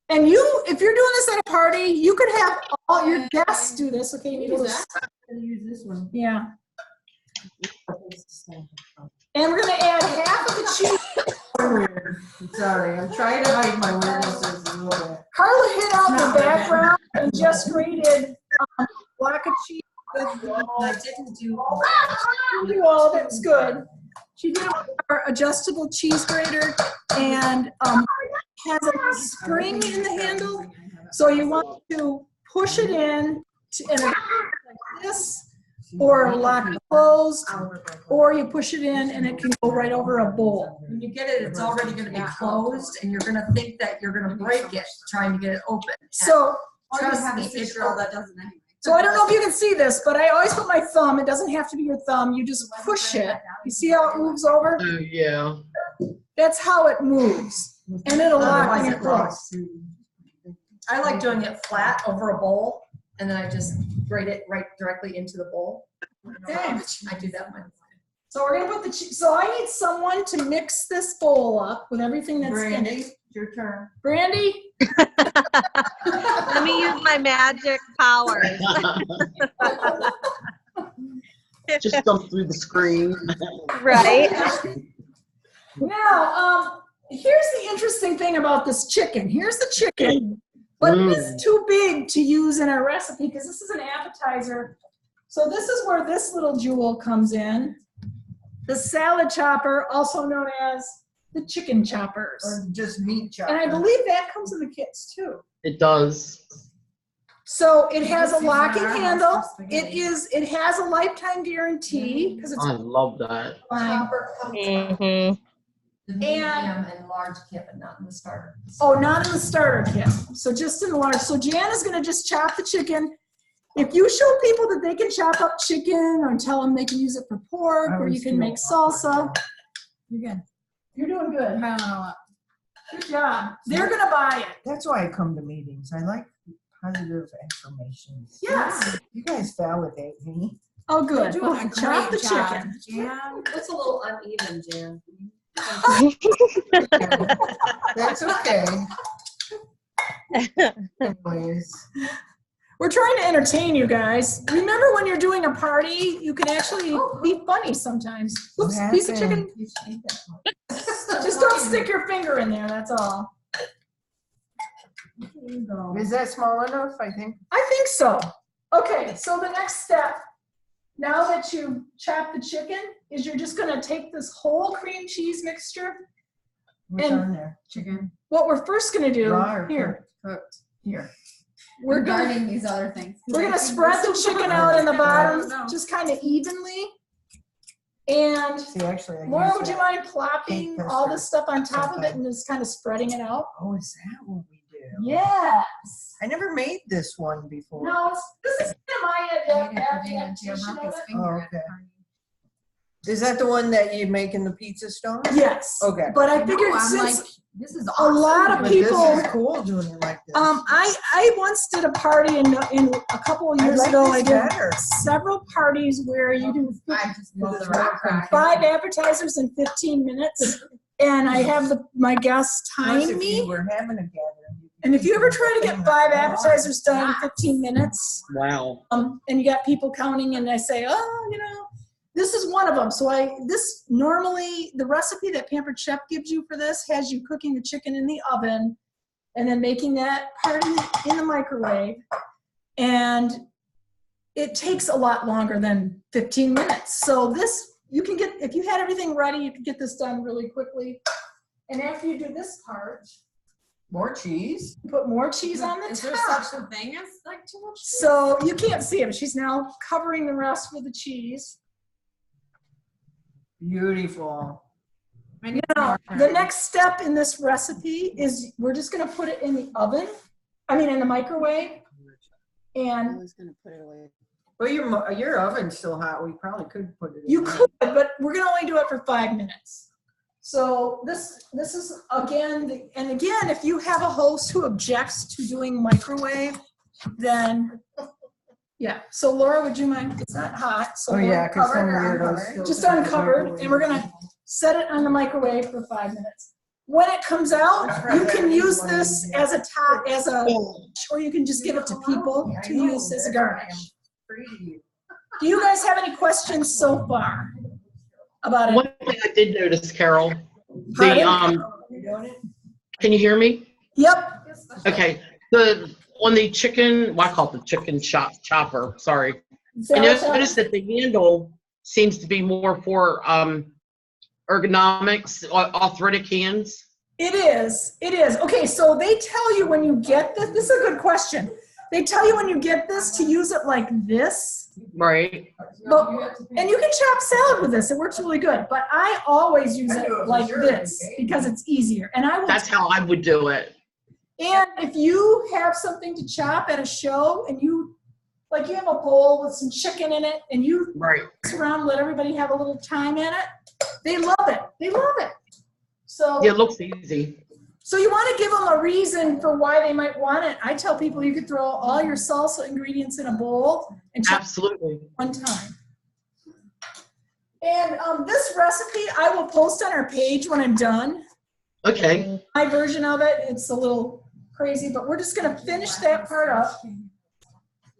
And you, if you're doing this at a party, you could have all your guests do this. Okay, you need a little. I'm gonna use this one. Yeah. And we're gonna add half of the cheese. Weird. Sorry, I'm trying to hide my weirdnesses a little bit. Carla hid out in the background and just grated block of cheese. I didn't do. Do all of it. It's good. She did it with our adjustable cheese grater and has a spring in the handle. So you want to push it in and like this, or lock it closed, or you push it in and it can go right over a bowl. When you get it, it's already gonna be closed and you're gonna think that you're gonna break it, trying to get it open. So, Trust me, it's that doesn't anyway. so I don't know if you can see this, but I always put my thumb. It doesn't have to be your thumb. You just push it. You see how it moves over? Oh, yeah. That's how it moves. And it'll lock Otherwise in it close. I like doing it flat over a bowl and then I just grate it right directly into the bowl. Okay. I do that one. So we're gonna put the cheese. So I need someone to mix this bowl up with everything that's in Brandy, it. it's your turn. Brandy, Let me use my magic powers. Just come through the screen. Right? now, here's the interesting thing about this chicken. Here's the chicken, but it is too big to use in our recipe because this is an appetizer. So this is where this little jewel comes in. The salad chopper, also known as the chicken choppers. Or just meat chopper. And I believe that comes in the kits too. It does. So it has a This is locking our house handle. spaghetti. It has a lifetime guarantee because it's I love that. fine. Chopper comes Mm-hmm. the medium and large kit, but not in the starter. Oh, not in the starter kit. So just in the large. So Jan is gonna just chop the chicken. If you show people that they can chop up chicken or tell them they can use it for pork or you can make salsa, you're good. You're doing good. Good job. They're gonna buy it. That's why I come to meetings. I like positive affirmation. Yes. You guys validate me. Oh, good. You're doing Well, a chop the great job, chicken. Jan. It's a little uneven, Jan. That's okay. Anyways, We're trying to entertain you guys. Remember when you're doing a party, you can actually be funny sometimes. Oops, what piece of happened? chicken. Just don't stick your finger in there, that's all. There you go. Is that small enough? I think. I think so. Okay, so the next step, now that you chop the chicken, is you're just gonna take this whole cream cheese mixture. What's And- on there? Chicken. What we're first gonna do, Raw or here, Cooked. here. We're gonna, Regarding these other things. we're gonna spread the chicken out in the bottom, No. just kind of evenly. And See, actually, I Laura, used would you that. mind plopping Cake all custard. this stuff on top of it and just kind of spreading it out? Oh, is that what we do? Yes. I never made this one before. No, this is kind of my adaptation of it. Oh, okay. Is that the one that you make in the pizza stone? Yes. Okay. But I figured since This is a lot of But this people, is cool doing it like this. I once did a party in a couple of I years like ago. this I did better. several parties where you do I just love the It's rock more crack. 5 appetizers in 15 minutes, and I have my guests Plus, time if you me. were having a gathering. you could And if you keep ever the try to thing get like 5 that. appetizers done in 15 minutes, Wow. and you got people counting, and I say, oh, this is one of them. So this normally, the recipe that Pampered Chef gives you for this has you cooking the chicken in the oven and then making that part in the microwave. And it takes a lot longer than 15 minutes. So this, you can get, if you had everything ready, you could get this done really quickly. And after you do this part, More cheese? put more cheese on the Is there top. such a thing as like too much? So you can't see it, but she's now covering the rest with the cheese. Beautiful. I need Now, more the time. next step in this recipe is we're just gonna put it in the oven, in the microwave. And Well, your oven's still hot. We probably could put it in. you there. could, but we're gonna only do it for 5 minutes. So this is, again, and again, if you have a host who objects to doing microwave, then, yeah. So Laura, would you mind? It's not hot, so. Oh, yeah, we're because some covered or weirdos. uncovered? still Just do the uncovered, microwave. and we're gonna set it on the microwave for 5 minutes. When it comes out, you can use this as a top, or you can just give it to people I to know, use as a that's why I'm garnish. afraid of you. Do you guys have any questions so far about it? One thing I did notice, Carol, Pardon? You doing it? can you hear me? Yep, Okay, on the chicken, well, I call it the chicken chopper, sorry. I so- noticed that the handle seems to be more for ergonomics, arthritic hands. It is. Okay, so they tell you when you get this is a good question. They tell you when you get this to use it like this, Right. and you can chop salad with this. It works really good, but I always use it like this because it's easier. And I will. That's how I would do it. And if you have something to chop at a show and you have a bowl with some chicken in it and you Right. mix around, let everybody have a little time in it, they love it. So, Yeah, it looks easy. so you want to give them a reason for why they might want it. I tell people you could throw all your salsa ingredients in a bowl and chop Absolutely. one time. And this recipe I will post on our page when I'm done. Okay. My version of it, it's a little crazy, but we're just going to finish that part up.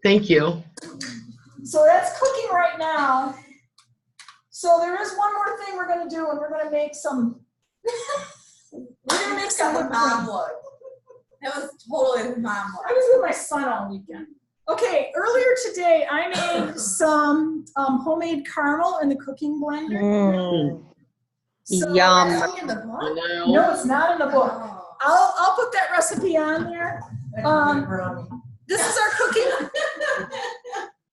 Thank you. So that's cooking right now. So there is one more thing we're going to do, and we're going to make some. We're going to make some That whipped was mom cream. look. That was totally the mom I look. was with my son all weekend. Okay, earlier today I made some homemade caramel in the cooking blender. Mm, So- Yum. In the book? I know. No, it's not in the book. Oh. I'll put that recipe on there. This is our cooking.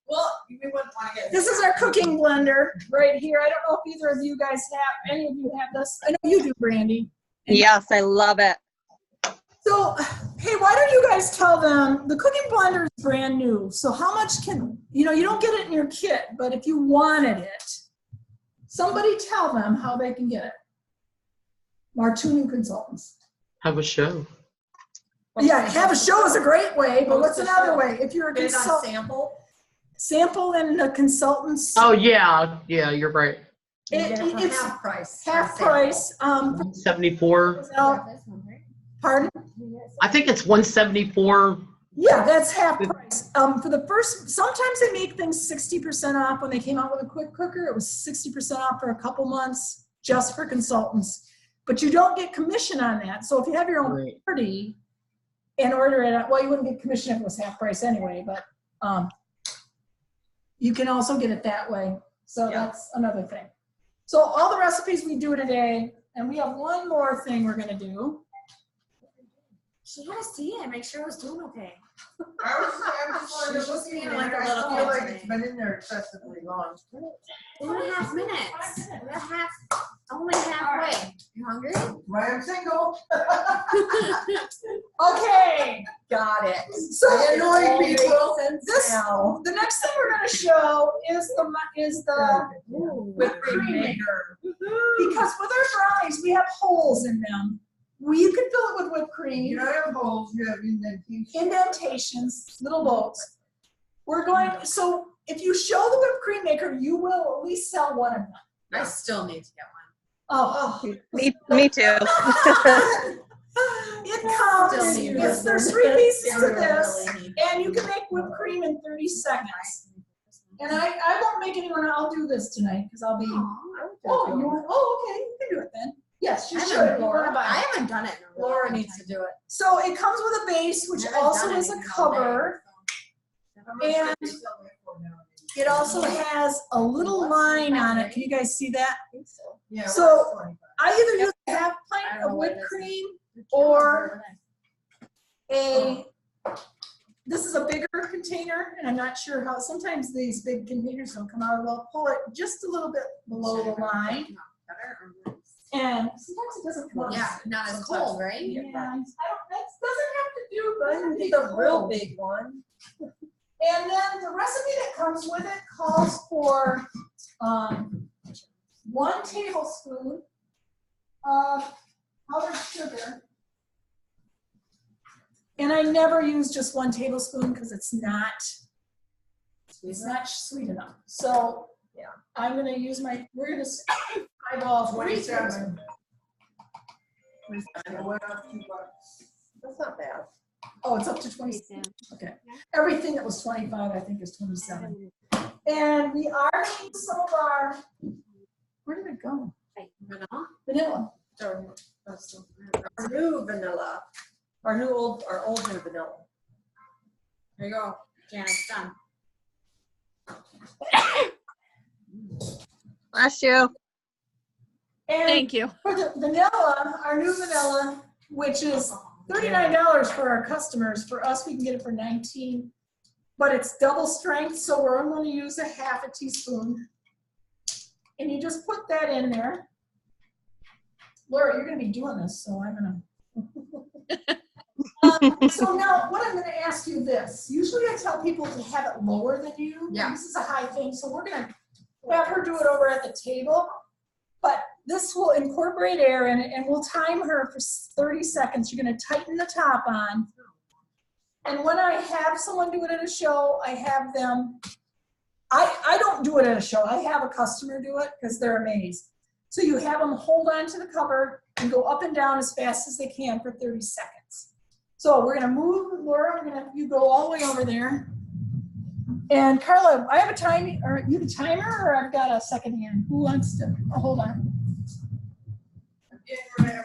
Well, you wouldn't want to get. This is our cooking blender right here. I don't know if either of you guys have, any of you have this. I know you do, Brandy. Yes, I love it. So, hey, why don't you guys tell them, the cooking blender is brand new. So how much can, you don't get it in your kit, but if you wanted it, somebody tell them how they can get it. Our 2 new consultants. Have a show. Yeah, have a show is a great way, but what's Host a another show. way? If you're a Get it on consultant, sample. sample and the consultants, Oh, yeah, you're right. You get it for it's half price. half for sample. price. 174. Pardon? I think it's 174. Yeah, that's half price. For the first, sometimes they make things 60% off. When they came out with a quick cooker, it was 60% off for a couple months just for consultants. But you don't get commission on that. So if you have your own Right. party and order it, well, you wouldn't get commission if it was half price anyway, but you can also get it that way. So Yeah. that's another thing. So all the recipes we do today, and we have one more thing we're gonna do. She had to see it, make sure it was doing okay. I'm just looking at it, Like a I little feel kid like today. it's been in there excessively long. 2.5 minutes. We're only halfway. You hungry? Why I'm single. Okay, Got it. so I annoy All makes people. sense This- now. the next thing we're gonna show is the whipped cream maker. Because with our brownies, we have holes in them. You can fill it with whipped cream. You don't have holes, you have indentations. Indentations, little boats. We're going, so if you show the whipped cream maker, you will at least sell one of them. I still need to get one. Oh. Me too. It comes, Still need there's 3 pieces to this, and you can make whipped cream in 30 seconds. And I won't make anyone, I'll do this tonight, because I'll be, okay, you can do it then. Yes, you I should. haven't- You wanna buy I it. haven't done it in a really Laura long needs time. to do it. So it comes with a base, which I haven't also done is a anything all day, cover. And it also has a little line on it. Can you guys see that? Yeah. So- well, that's I either use a half I pint don't of know what whipped it is. cream or this is a bigger container, and I'm not sure how, sometimes these big containers don't come out. We'll pull it just a little bit below the line, and sometimes it doesn't come out. Yeah, not as cold, right? Yeah, that doesn't have to do, but I need a real big one. And then the recipe that comes with it calls for 1 tablespoon of powdered sugar. And I never use just 1 tablespoon because it's not sweet enough. So yeah, I'm gonna use we're gonna eyeball 27. It went up $2. That's not bad. Oh, it's up to 20. Okay. Everything that was 25, I think, is 27. And we are making some of our, where did it go? Vanilla. Our new vanilla. Our old new vanilla. There you go. Janet's done. Bless you. And Thank you. for the vanilla, our new vanilla, which is $39 for our customers, for us, we can get it for $19. But it's double strength, so we're only going to use a half a teaspoon. And you just put that in there. Laura, you're going to be doing this, so I'm going to. So now, what I'm going to ask you this. Usually I tell people to have it lower than you. Yeah. This is a high thing, so we're going to have her do it over at the table. But this will incorporate air in it, and we'll time her for 30 seconds. You're going to tighten the top on. And when I have someone do it at a show, I have them, I don't do it at a show. I have a customer do it because they're amazed. So you have them hold on to the cover and go up and down as fast as they can for 30 seconds. So we're going to move, Laura, you go all the way over there. And Carla, I have a timer, or you have a timer, or I've got a second hand? Who wants to, hold on. I'm getting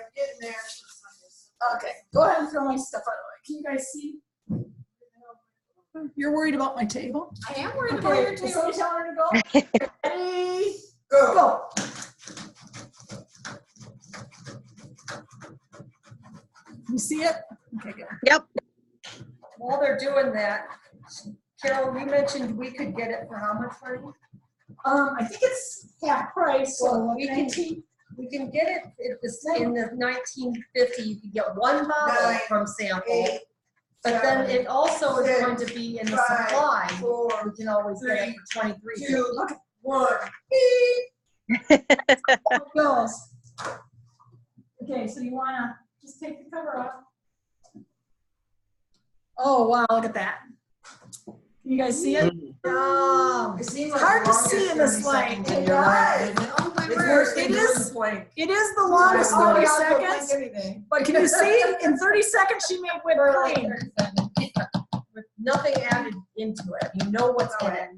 there. Okay, go ahead and throw my stuff out of the way. Can you guys see? You're worried about my table? I am worried about Okay, your is table. somebody telling her to go? Ready, Go. go. You see it? Okay, good. Yep. While they're doing that, Carol, you mentioned we could get it for how much money? I think it's half price, so Well, we can- 19. We can get it, it was in the 1950, you could get 1 bottle 9, from sample. 8, But then it also is 6, going to be in the 5, supply. 4, We can always get it for 23. 2, 1. It goes. Okay, so you wanna just take the cover off. seconds and you're like, Oh my it's word. worse than It doing is- the plate. It is the longest 30 seconds, Anything. but can you see, in 30 seconds, she made whipped cream. With nothing added into it. You know what's in it.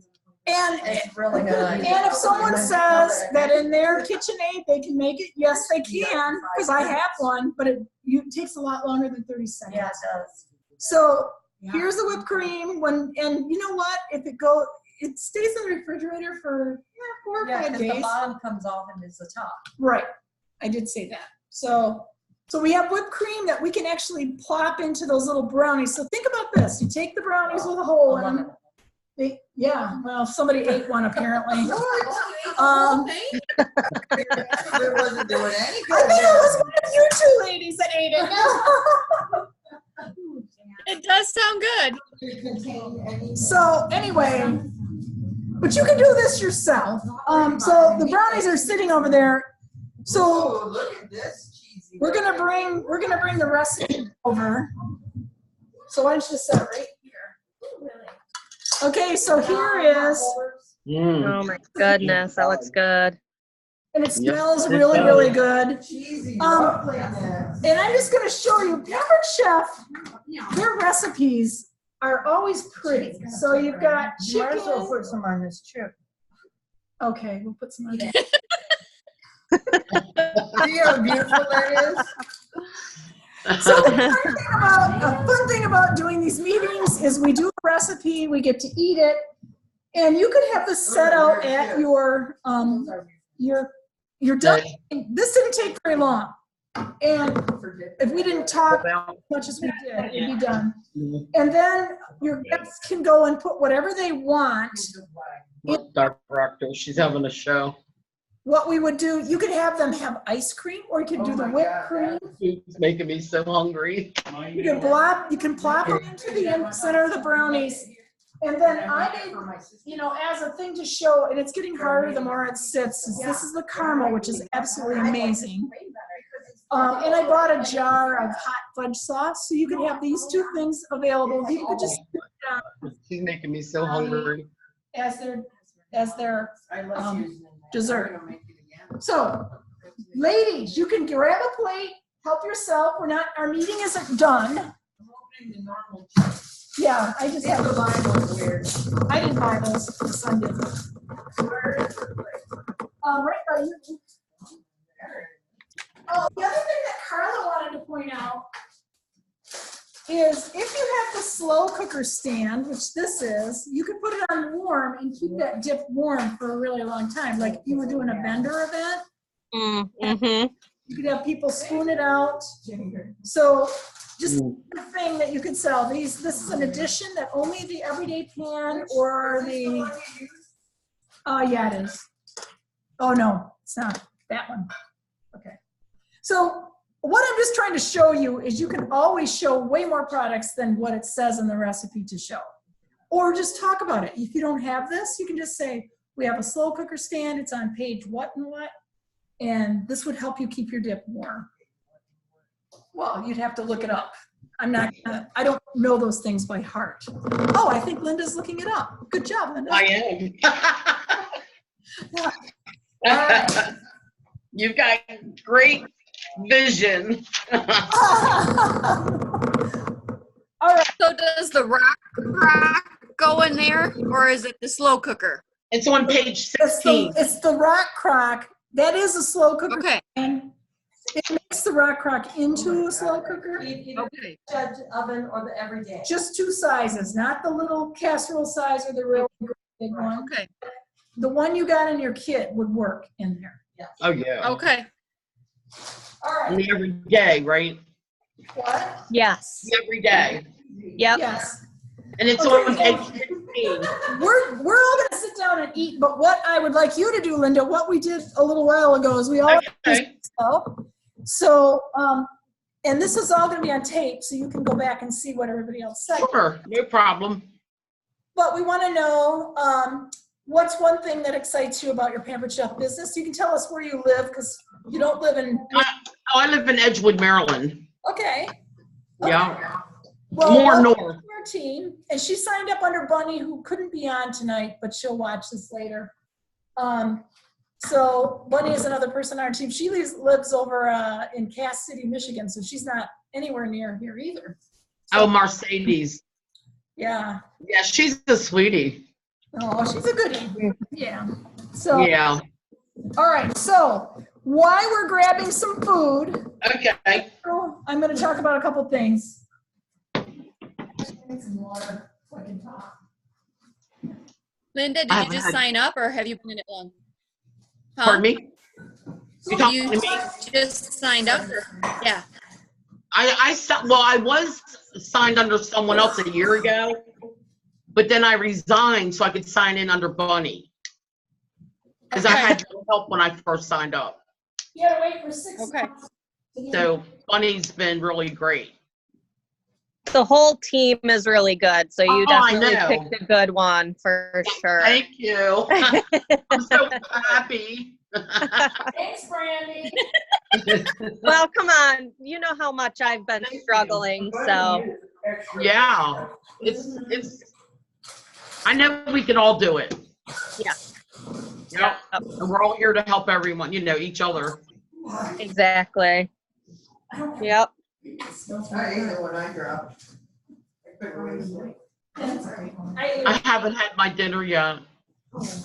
And, It's really good. and if someone says that in their KitchenAid, they can make it, yes, they can, because I have one, but it takes a lot longer than 30 seconds. Yeah, it does. So here's the whipped cream and you know what? If it stays in the refrigerator for 4 or Yeah, 5 because the days. bottom comes off and is the top. Right, I did say that. So we have whipped cream that we can actually plop into those little brownies. So think about this. You take the brownies with a hole in them. Yeah, well, somebody ate one apparently. There wasn't doing any I think it was one of you two ladies that ate it. It does sound good. So anyway, but you can do this yourself. So the brownies are sitting over there. So Oh, look at this cheesy. we're gonna bring the recipe over. So why don't you just set it right here? Okay, so here is, Mm. Oh my goodness, that looks good. and it Yep, smells it really, does. really good. Cheesy. And I'm just gonna show you, Pampered Chef, their recipes are always pretty. So you've got You might as well chicken. put some on this chip. Okay, we'll put some on there. See how beautiful that is? So a fun thing about doing these meetings is we do a recipe, we get to eat it, and you could have this set out at your dining. This didn't take very long, and if we didn't talk as much as we did, it'd be done. And then your guests can go and put whatever they want. Dr. Proctor, she's having a show. What we would do, you could have them have ice cream, or you could do the whipped cream. It's making me so hungry. You can plop them into the center of the brownies. And then I made, as a thing to show, and it's getting harder the more it sits, is this is the caramel, which is absolutely amazing. And I bought a jar of hot fudge sauce, so you could have these two things available. People could just put it on She's making me so hungry. as their dessert. So, ladies, you can grab a plate, help yourself. Our meeting isn't done. Yeah, I just have to buy those weird. I didn't buy those, the son did. Right by you. Oh, the other thing that Carla wanted to point out is if you have the slow cooker stand, which this is, you could put it on warm and keep that dip warm for a really long time. Like if you were doing a vendor event, Mm-hmm. you could have people spoon it out. So just a thing that you could sell. This is an addition that only the Everyday Pan or the, yeah, it is. Oh, no, it's not that one. Okay. So what I'm just trying to show you is you can always show way more products than what it says in the recipe to show. Or just talk about it. If you don't have this, you can just say, we have a slow cooker stand. It's on page what and what. And this would help you keep your dip warm. Well, you'd have to look it up. I don't know those things by heart. Oh, I think Linda's looking it up. Good job, Linda. I am. You've got great vision. All right. So does the rock go in there, or is it the slow cooker? It's on page 16. It's the rock crock. That is a slow cooker. Okay. And it makes the rock crock into a slow cooker. Either Okay. Judge oven or the everyday. Just two sizes, not the little casserole size or the real big one. Okay. The one you got in your kit would work in there. Oh, yeah. Okay. All And right. the every day, right? What? Yes. The every day. Yep. Yes. And it's Okay. on page 16. We're all gonna sit down and eat, but what I would like you to do, Linda, what we did a little while ago is we all Okay. So, and this is all gonna be on tape, so you can go back and see what everybody else said. Sure, no problem. But we wanna know, what's one thing that excites you about your Pampered Chef business? You can tell us where you live, because you don't live in, Oh, I live in Edgewood, Maryland. okay. Yeah. Well, More welcome north. to our team, and she signed up under Bunny, who couldn't be on tonight, but she'll watch this later. So Bunny is another person on our team. She lives over in Cass City, Michigan, so she's not anywhere near here either. Oh, Mercedes. Yeah. Yeah, she's a sweetie. Oh, she's a goodie. Yeah. So, Yeah. all right. So while we're grabbing some food, Okay. I'm going to talk about a couple things. Some water so I can talk. Linda, did I you haven't just had- sign up or have you been in it long? Huh? Pardon me? You talking You to me? just signed up? Yeah. Well, I was signed under someone else a year ago, but then I resigned so I could sign in under Bunny. Because I had no help when I first signed up. You got to wait for 6 Okay. months. So Bunny's been really great. The whole team is really good, so you Oh, I definitely know. picked a good one for sure. Thank you. I'm so happy. Thanks, Brandy. Well, come on, you know how much I've been struggling, so Yeah. It's I know we can all do it. Yeah. Yep. And we're all here to help everyone, each other. exactly. Yep. I ate it when I dropped. I couldn't wait. I haven't had my dinner yet.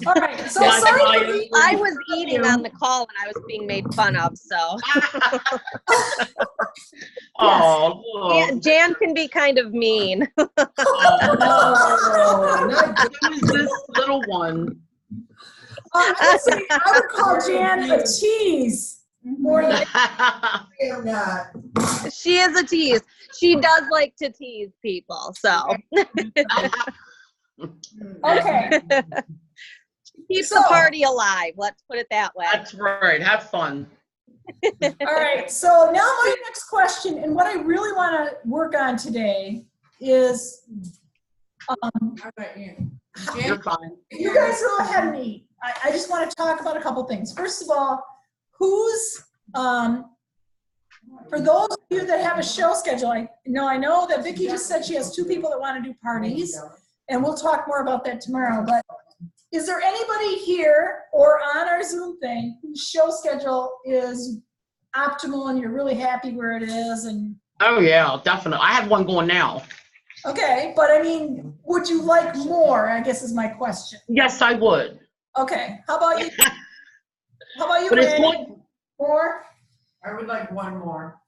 All right. So Yeah, sorry I- for the- I was eating on the call and I was being made fun of, so. Oh, Yeah, Jan can be kind of mean. Oh, not good. who's this little one? I would call Jan a tease more than I am not. She is a tease. She does like to tease people, so. okay. Keeps So- the party alive, let's put it that way. That's right. Have fun. All right. So now my next question, and what I really want to work on today is, How about you? You're fine. you guys go ahead and eat. I just want to talk about a couple things. First of all, for those of you that have a show schedule, I know that Vicki just said she has 2 people that want to do parties, and we'll talk more about that tomorrow, but is there anybody here or on our Zoom thing whose show schedule is optimal and you're really happy where it is? And Oh yeah, definitely. I have one going now. okay, but I mean, would you like more, I guess is my question. Yes, I would. Okay, how about you? How about you, But it's Randy? one. More? I would like one more.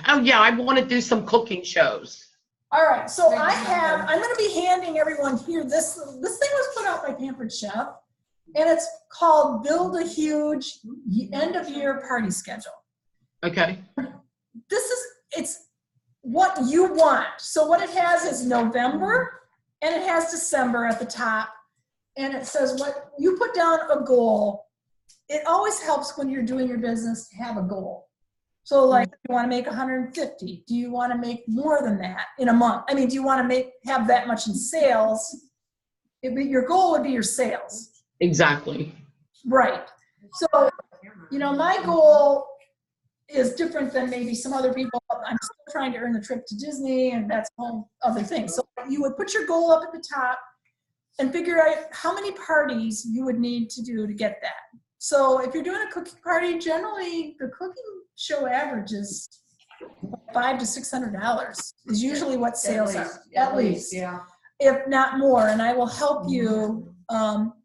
Oh yeah, I want to do some cooking shows. All right, so I'm going to be handing everyone here, this thing was put out by Pampered Chef, and it's called Build a Huge End of Year Party Schedule. Okay. It's what you want. So what it has is November, and it has December at the top, and it says what you put down a goal. It always helps when you're doing your business to have a goal. So like, you want to make 150? Do you want to make more than that in a month? I mean, do you want to have that much in sales? Your goal would be your sales. Exactly. Right. So, my goal is different than maybe some other people. I'm still trying to earn the trip to Disney, and that's a whole other thing. So you would put your goal up at the top and figure out how many parties you would need to do to get that. So if you're doing a cooking party, generally the cooking show average is $500 to $600 is usually what sales are, at least, yeah. if not more. And I will help you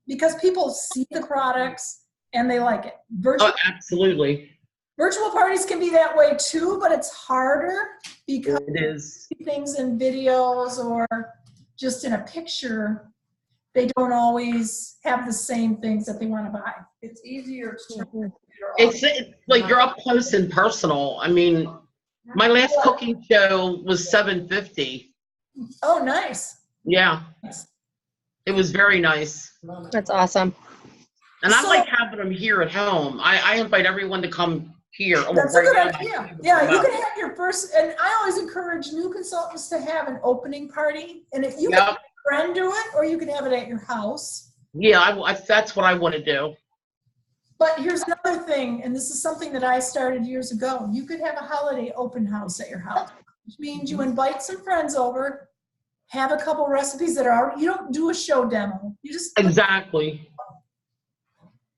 because people see the products and they like it. Oh, absolutely. Virtual parties can be that way too, but it's harder because It is. things in videos or just in a picture, they don't always have the same things that they want to buy. It's easier to. It's like you're up close and personal. I mean, my last cooking show was $750. Oh, nice. Yeah, it was very nice. That's awesome. And I So- like having them here at home. I invite everyone to come here. Oh, That's a right good now, idea. Yeah, you can have your first, and I always encourage new consultants to have an opening party. And if you can have Yep. a friend do it, or you can have it at your house. Yeah, that's what I want to do. But here's another thing, and this is something that I started years ago. You could have a holiday open house at your house, which means you invite some friends over, have a couple recipes that are already, you don't do a show demo. You just, Exactly.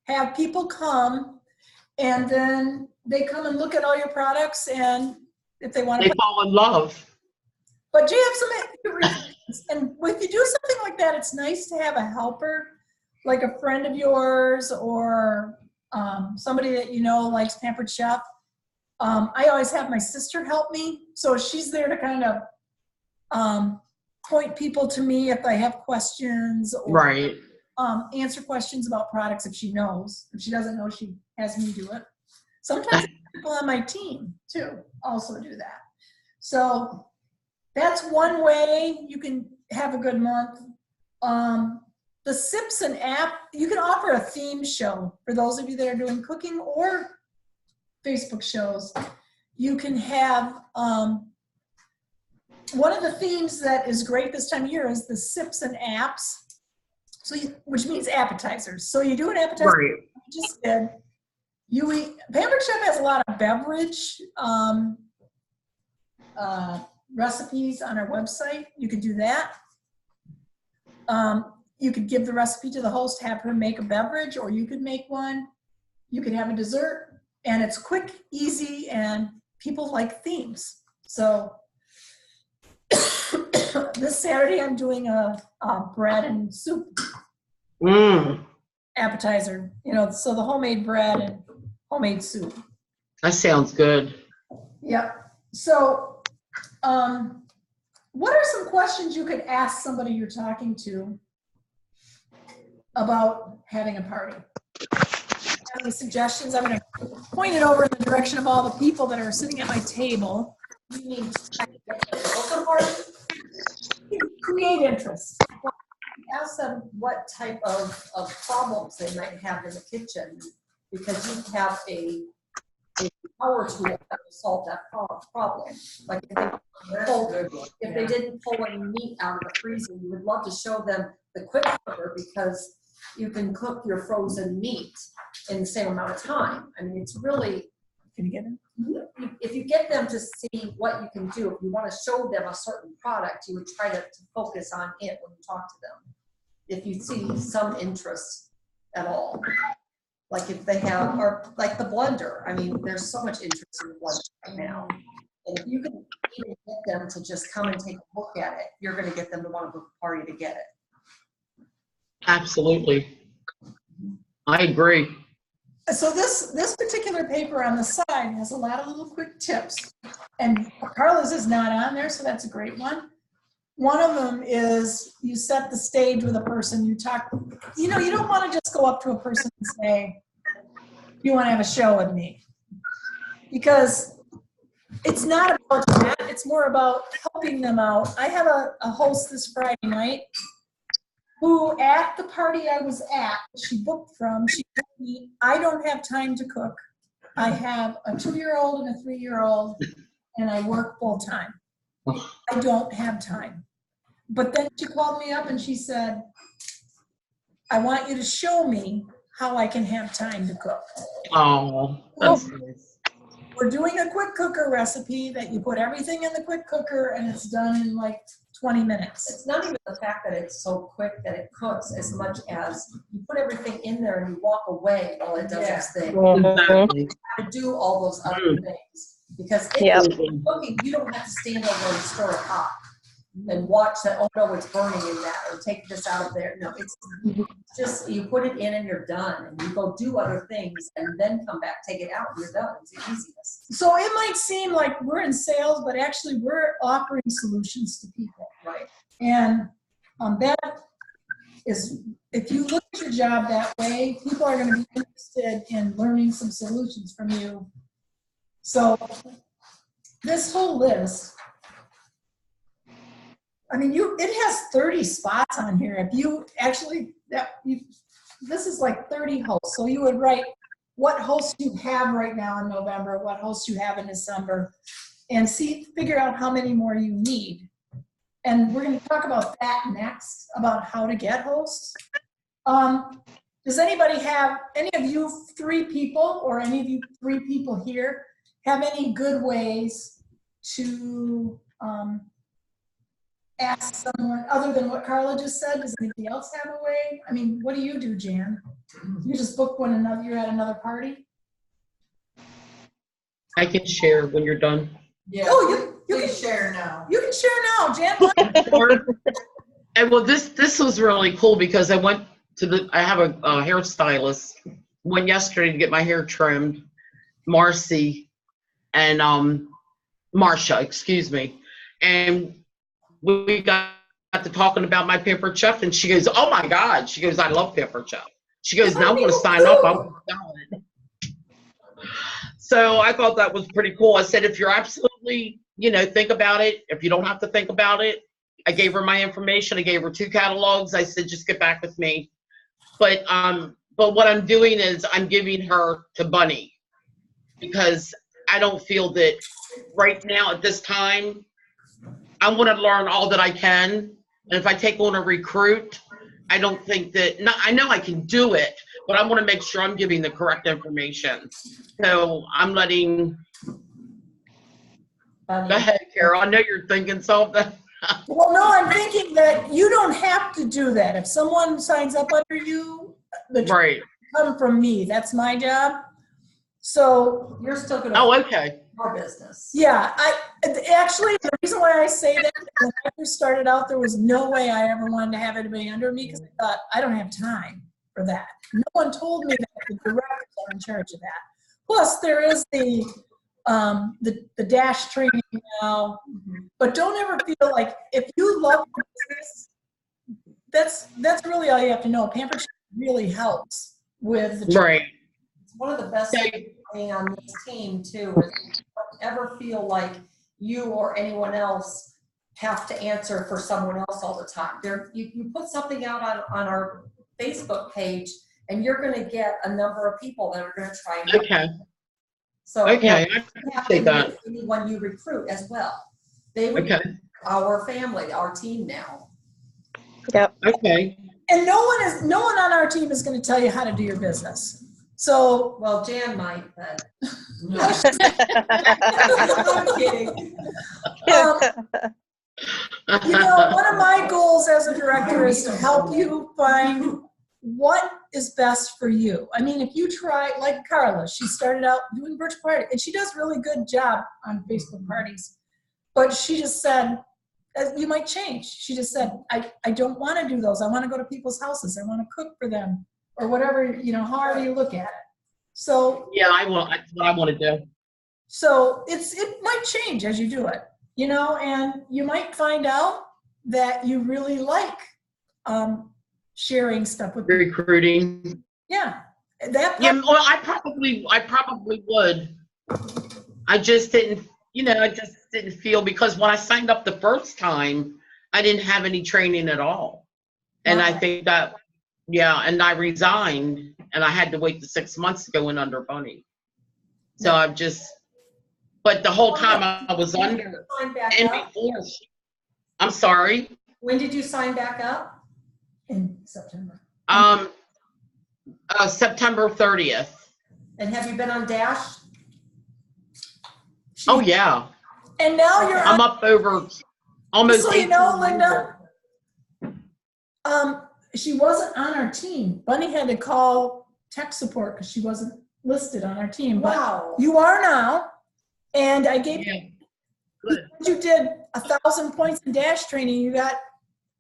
have people come, and then they come and look at all your products, and if they want They to, fall in love. but you have some reviews. And if you do something like that, it's nice to have a helper, like a friend of yours or somebody that you know likes Pampered Chef. I always have my sister help me, so she's there to kind of point people to me if I have questions, or Right. answer questions about products if she knows. If she doesn't know, she has me do it. Sometimes people on my team too also do that. So that's one way you can have a good month. The Sipson app, you can offer a theme show for those of you that are doing cooking or Facebook shows. You can have, one of the themes that is great this time of year is the Sipson apps, so which means appetizers. So you do an appetizer, Right. you just did. You eat, Pampered Chef has a lot of beverage recipes on our website. You could do that. You could give the recipe to the host, have her make a beverage, or you could make one. You could have a dessert, and it's quick, easy, and people like themes. So this Saturday I'm doing a bread and soup appetizer, you know, so the homemade bread and homemade soup. That sounds good. Yep. So what are some questions you could ask somebody you're talking to about having a party? Any suggestions? I'm going to point it over in the direction of all the people that are sitting at my table. You need to welcome party. Create interest. Ask them what type of problems they might have in the kitchen, because you have a power tool that will solve that problem. Like if they didn't pull any meat out of the freezer, you would love to show them the quick cooker, because you can cook your frozen meat in the same amount of time. I mean, it's really, Can you get it? if you get them to see what you can do, if you want to show them a certain product, you would try to focus on it when you talk to them. If you see some interest at all. Like if they have, or like the blender, I mean, there's so much interest in the blender right now. And if you can even get them to just come and take a look at it, you're gonna get them to want to book a party to get it. Absolutely. I agree. So this particular paper on the side has a lot of little quick tips, and Carla's is not on there, so that's a great one. One of them is you set the stage with a person, you talk, you know, you don't want to just go up to a person and say, you want to have a show with me? Because it's not about that, it's more about helping them out. I have a host this Friday night who, at the party I was at, she booked from, she told me, I don't have time to cook. I have a 2-year-old and a 3-year-old, and I work full time. I don't have time. But then she called me up and she said, I want you to show me how I can have time to cook. Oh, that's nice. We're doing a quick cooker recipe that you put everything in the quick cooker and it's done in like 20 minutes. It's not even the fact that it's so quick that it cooks, as much as you put everything in there and you walk away while it does its thing. Exactly. You have to do all those other things, because if Yep. you're cooking, you don't have to stand over and stir it hot and watch that, oh no, it's burning in that, or take this out of there. No, it's just, you put it in and you're done, and you go do other things and then come back, take it out, and you're done. It's the easiest. So it might seem like we're in sales, but actually we're offering solutions to people. Right. And that is, if you look at your job that way, people are going to be interested in learning some solutions from you. So this whole list, I mean, it has 30 spots on here. If you actually, this is like 30 hosts. So you would write what hosts you have right now in November, what hosts you have in December, and figure out how many more you need. And we're going to talk about that next, about how to get hosts. Does anybody have, any of you 3 people, or any of you 3 people here, have any good ways to ask someone, other than what Carla just said? Does anybody else have a way? I mean, what do you do, Jan? You just book one another, you're at another party? I can share when you're done. Yeah. Oh, you can Please share now. You can share now, Jan. And well, this was really cool because I went to I have a hairstylist. Went yesterday to get my hair trimmed, Marcy and Marsha, excuse me. And we got to talking about my Pampered Chef, and she goes, "Oh my God!" She goes, "I love Pampered Chef." She goes, "Now I'm going to sign up. I'm going." So I thought that was pretty cool. I said, if you're absolutely, think about it. If you don't have to think about it, I gave her my information. I gave her 2 catalogs. I said, just get back with me. But what I'm doing is I'm giving her to Bunny because I don't feel that right now at this time, I want to learn all that I can. And if I take on a recruit, I don't think that, I know I can do it, but I want to make sure I'm giving the correct information. So I'm letting, Bunny. go ahead, Carol. I know you're thinking something. Well, no, I'm thinking that you don't have to do that. If someone signs up under you, the Right. come from me. That's my job. So You're still gonna. Oh, okay. Your business. yeah, actually the reason why I say that, when I first started out, there was no way I ever wanted to have anybody under me because I thought I don't have time for that. No one told me that the directors are in charge of that. Plus, there is the dash training now, but don't ever feel like if you love the business, that's really all you have to know. Pampered Chef really helps with the Right. It's one of the best Okay. things on this team too, is don't ever feel like you or anyone else have to answer for someone else all the time. You put something out on our Facebook page and you're gonna get a number of people that are gonna try and help. Okay. So Okay. I you have to appreciate that. make anyone you recruit as well. They would Okay. be our family, our team now. Okay. And no one on our team is going to tell you how to do your business. So, Well, Jan might, but. I'm kidding. One of my goals as a director is to help you find what is best for you. I mean, if you try, like Carla, she started out doing virtual party, and she does a really good job on Facebook parties. But she just said, you might change. She just said, I don't want to do those. I want to go to people's houses. I want to cook for them, or whatever, however you look at it. So Yeah, that's what I want to do. so it might change as you do it, and you might find out that you really like sharing stuff with people. Recruiting. Yeah. Yeah, well, I probably would. I just didn't, feel, because when I signed up the first time, I didn't have any training at all. And I think that, and I resigned and I had to wait the 6 months to go in under Bunny. So but the whole time I was under, Sign back and up? before, I'm sorry, When did you sign back up? In September. September 30th. And have you been on Dash? Oh, yeah. And now you're I'm up over almost so you 18 know, years Linda, old. she wasn't on our team. Bunny had to call tech support because she wasn't listed on our team. But Wow. you are now. And I gave Yeah. Good. you did 1,000 points in dash training. You got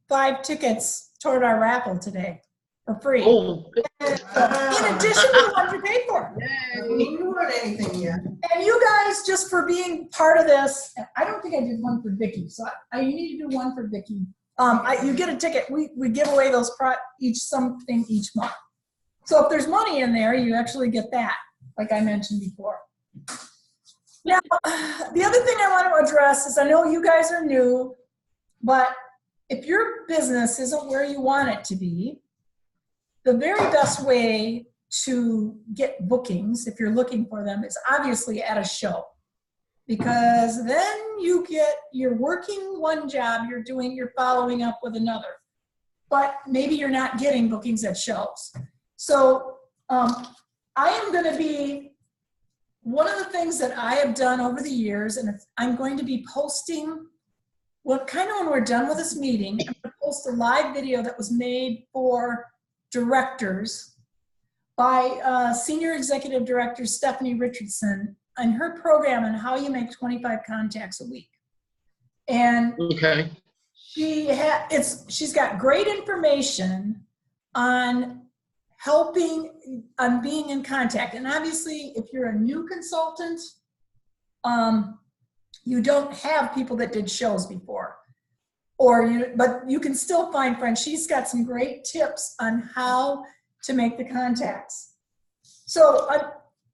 5 tickets toward our raffle today for free. Oh, In addition to the one you paid for. I haven't heard anything yet. And you guys, just for being part of this, I don't think I did one for Vicky, so you need to do one for Vicky. You get a ticket. We give away those something each month. So if there's money in there, you actually get that, like I mentioned before. Now, the other thing I want to address is I know you guys are new, but if your business isn't where you want it to be, the very best way to get bookings, if you're looking for them, is obviously at a show. Because then you're working one job, you're following up with another. But maybe you're not getting bookings at shows. So I am going to be, one of the things that I have done over the years, and I'm going to be posting when we're done with this meeting, I'm gonna post a live video that was made for directors by Senior Executive Director Stephanie Richardson on her program on how you make 25 contacts a week. And Okay. she's got great information on being in contact. And obviously, if you're a new consultant, you don't have people that did shows before, but you can still find friends. She's got some great tips on how to make the contacts. So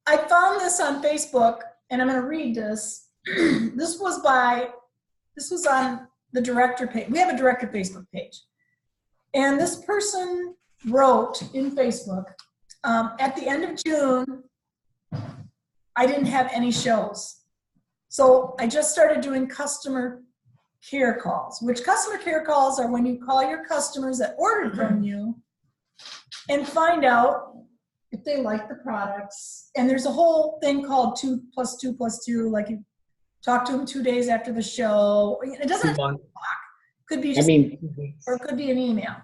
I found this on Facebook, and I'm going to read this. This was on the director page. We have a director Facebook page. And this person wrote in Facebook, at the end of June, I didn't have any shows. So I just started doing customer care calls, which customer care calls are when you call your customers that ordered from you and find out if they like the products. And there's a whole thing called 2 + 2 + 2, like you talk to them 2 days after the show. It doesn't have to be a clock. Could be just, or it could be an email.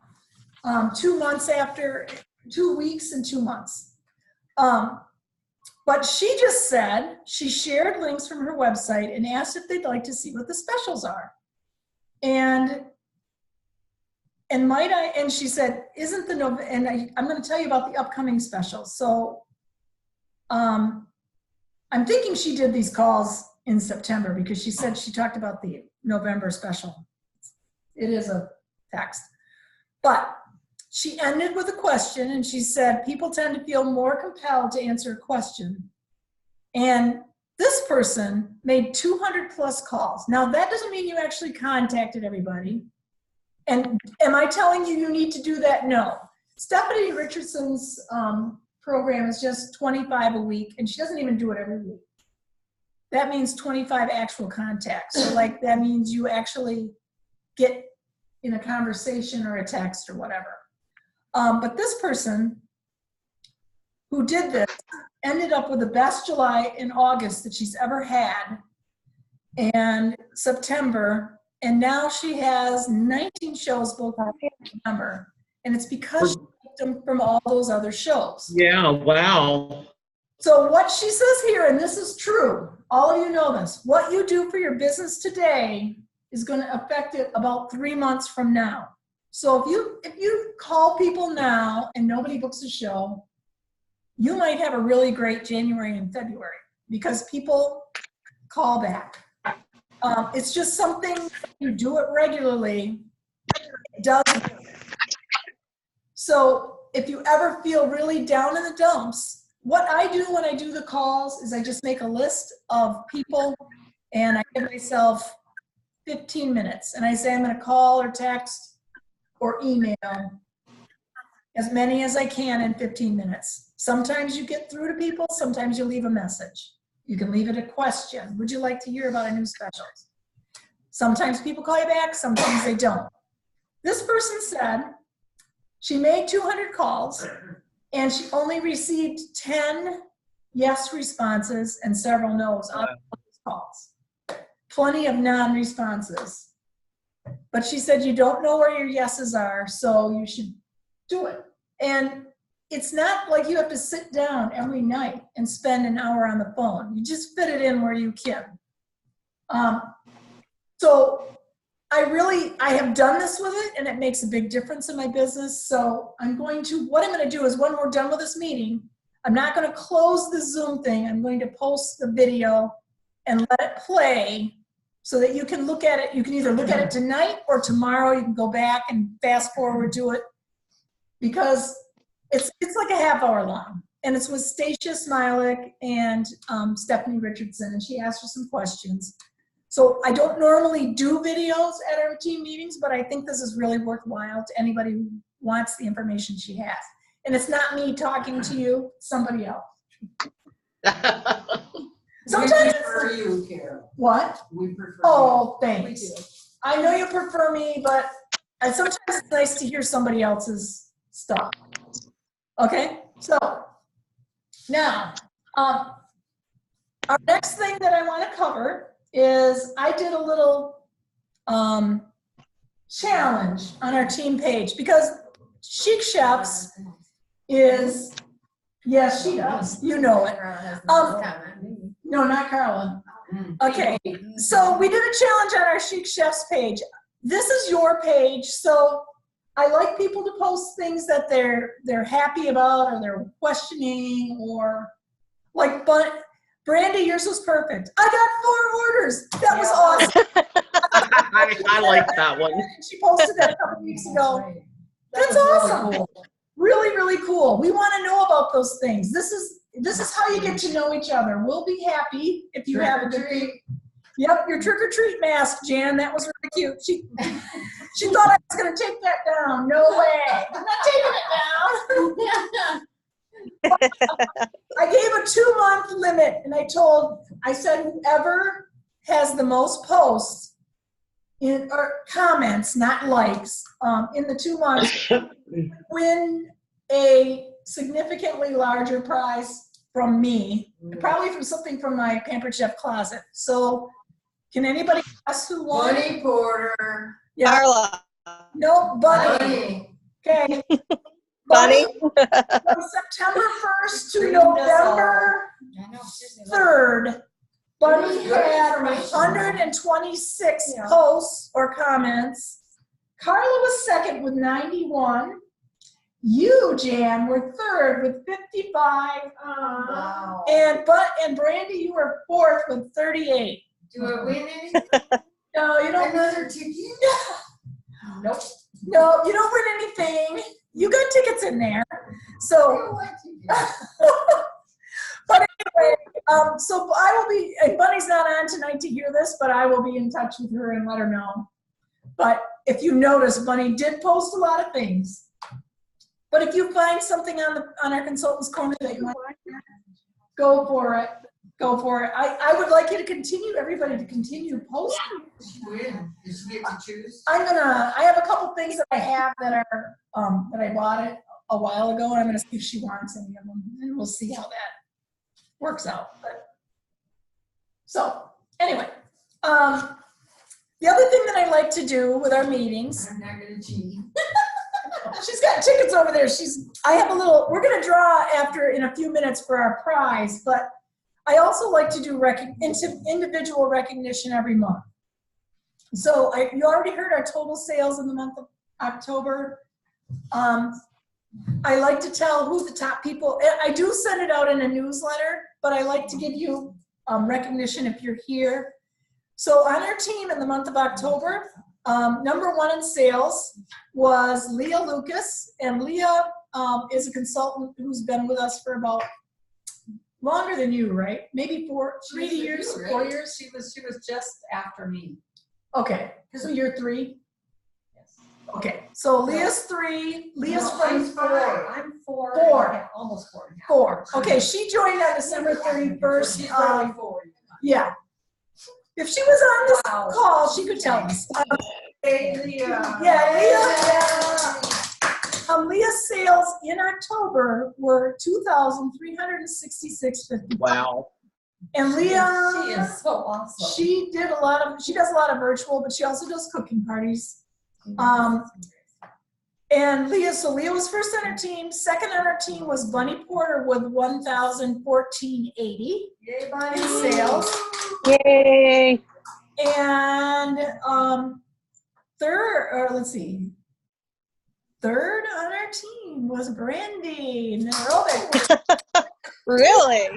2 months after, 2 weeks and 2 months. But she just said she shared links from her website and asked if they'd like to see what the specials are. And she said, I'm going to tell you about the upcoming specials. So I'm thinking she did these calls in September because she said she talked about the November special. It is a text. But she ended with a question, and she said, people tend to feel more compelled to answer a question. And this person made 200 plus calls. Now, that doesn't mean you actually contacted everybody. And am I telling you need to do that? No. Stephanie Richardson's program is just 25 a week, and she doesn't even do it every week. That means 25 actual contacts. So like that means you actually get in a conversation or a text or whatever. But this person who did this ended up with the best July and August that she's ever had, and September, and now she has 19 shows booked in September, and it's because she booked them from all those other shows. Yeah, wow. So what she says here, and this is true, all of you know this, what you do for your business today is going to affect it about 3 months from now. So if you call people now and nobody books a show, you might have a really great January and February because people call back. It's just something, you do it regularly, it does. So if you ever feel really down in the dumps, what I do when I do the calls is I just make a list of people and I give myself 15 minutes and I say I'm going to call or text or email as many as I can in 15 minutes. Sometimes you get through to people, sometimes you leave a message. You can leave it a question. Would you like to hear about a new specials? Sometimes people call you back, sometimes they don't. This person said she made 200 calls and she only received 10 yes responses and several no's on those calls. Plenty of non-responses. But she said you don't know where your yeses are, so you should do it. And it's not like you have to sit down every night and spend an hour on the phone. You just fit it in where you can. So I have done this with it and it makes a big difference in my business. So what I'm going to do is when we're done with this meeting, I'm not going to close the Zoom thing. I'm going to post the video and let it play so that you can look at it. You can either look at it tonight or tomorrow. You can go back and fast forward to it because it's like a half hour long. And it's with Stacia Smilik and Stephanie Richardson, and she asked her some questions. So I don't normally do videos at our team meetings, but I think this is really worthwhile to anybody who wants the information she has. And it's not me talking to you, it's somebody else. Sometimes we prefer you, Carol. What? We prefer Oh, you. thanks. I know you prefer me, but sometimes it's nice to hear somebody else's stuff. Okay, so now our next thing that I want to cover is I did a little challenge on our team page because Chic Chefs is, yes, she does. You know it. No, not Carla. Okay, so we did a challenge on our Chic Chefs page. This is your page, so I like people to post things that they're happy about or they're questioning or like, but Brandy, yours was perfect. I got 4 orders. That was awesome. I like that one. She posted that a couple weeks ago. That's awesome. Really, really cool. We want to know about those things. This is how you get to know each other. We'll be happy if you have a good. Yep, your trick or treat mask, Jan. That was really cute. She thought I was going to take that down. No way. I'm not taking it down. I gave a 2-month limit, and I said whoever has the most posts or comments, not likes, in the 2 months, win a significantly larger prize from me, probably from something from my Pampered Chef closet. So, can anybody guess who won? Bunny Porter. Yeah. Carla. No, Bunny. Bunny. Okay. Bunny? From September 1st to November 3rd, Bunny had 126 posts or comments. Carla was second with 91. You, Jan, were third with 55. Wow. And Brandy, you were fourth with 38. Do I win anything? No, you don't. Another ticket? Nope. No, you don't win anything. You got tickets in there. So, but anyway, so I will be, and Bunny's not on tonight to hear this, but I will be in touch with her and let her know. But if you notice, Bunny did post a lot of things. But if you find something on our consultant's corner that you want, go for it. Go for it. I would like you to continue, everybody to continue posting. Win. Does she get to choose? I have a couple things that I have that are, that I bought it a while ago, and I'm gonna see if she wants any of them, and we'll see how that works out. But, so, anyway, the other thing that I like to do with our meetings, I'm not gonna cheat. she's got tickets over there. We're gonna draw after in a few minutes for our prize, but I also like to do individual recognition every month. So you already heard our total sales in the month of October. I like to tell who the top people, I do send it out in a newsletter, but I like to give you recognition if you're here. So on our team in the month of October, number 1 in sales was Leah Lucas, and Leah is a consultant who's been with us for about longer than you, right? Maybe 3 years, 4 years? She was just after me. Okay, so you're 3? Yes. Okay, so Leah's 3, Leah's from 4. I'm 4. 4. Yeah, almost 4. 4. Okay, she joined on December 31st. She's really 4. Yeah. If she was on this call, she could tell us. Hey, Leah. Yeah, Leah. Leah's sales in October were $2,366.50. Wow. And Leah, She is so awesome. she does a lot of virtual, but she also does cooking parties. And Leah was first on our team. Second on our team was Bunny Porter with $1,014.80 Yay, Bunny. in sales. Yay. And third on our team was Brandy Nerovic. Really?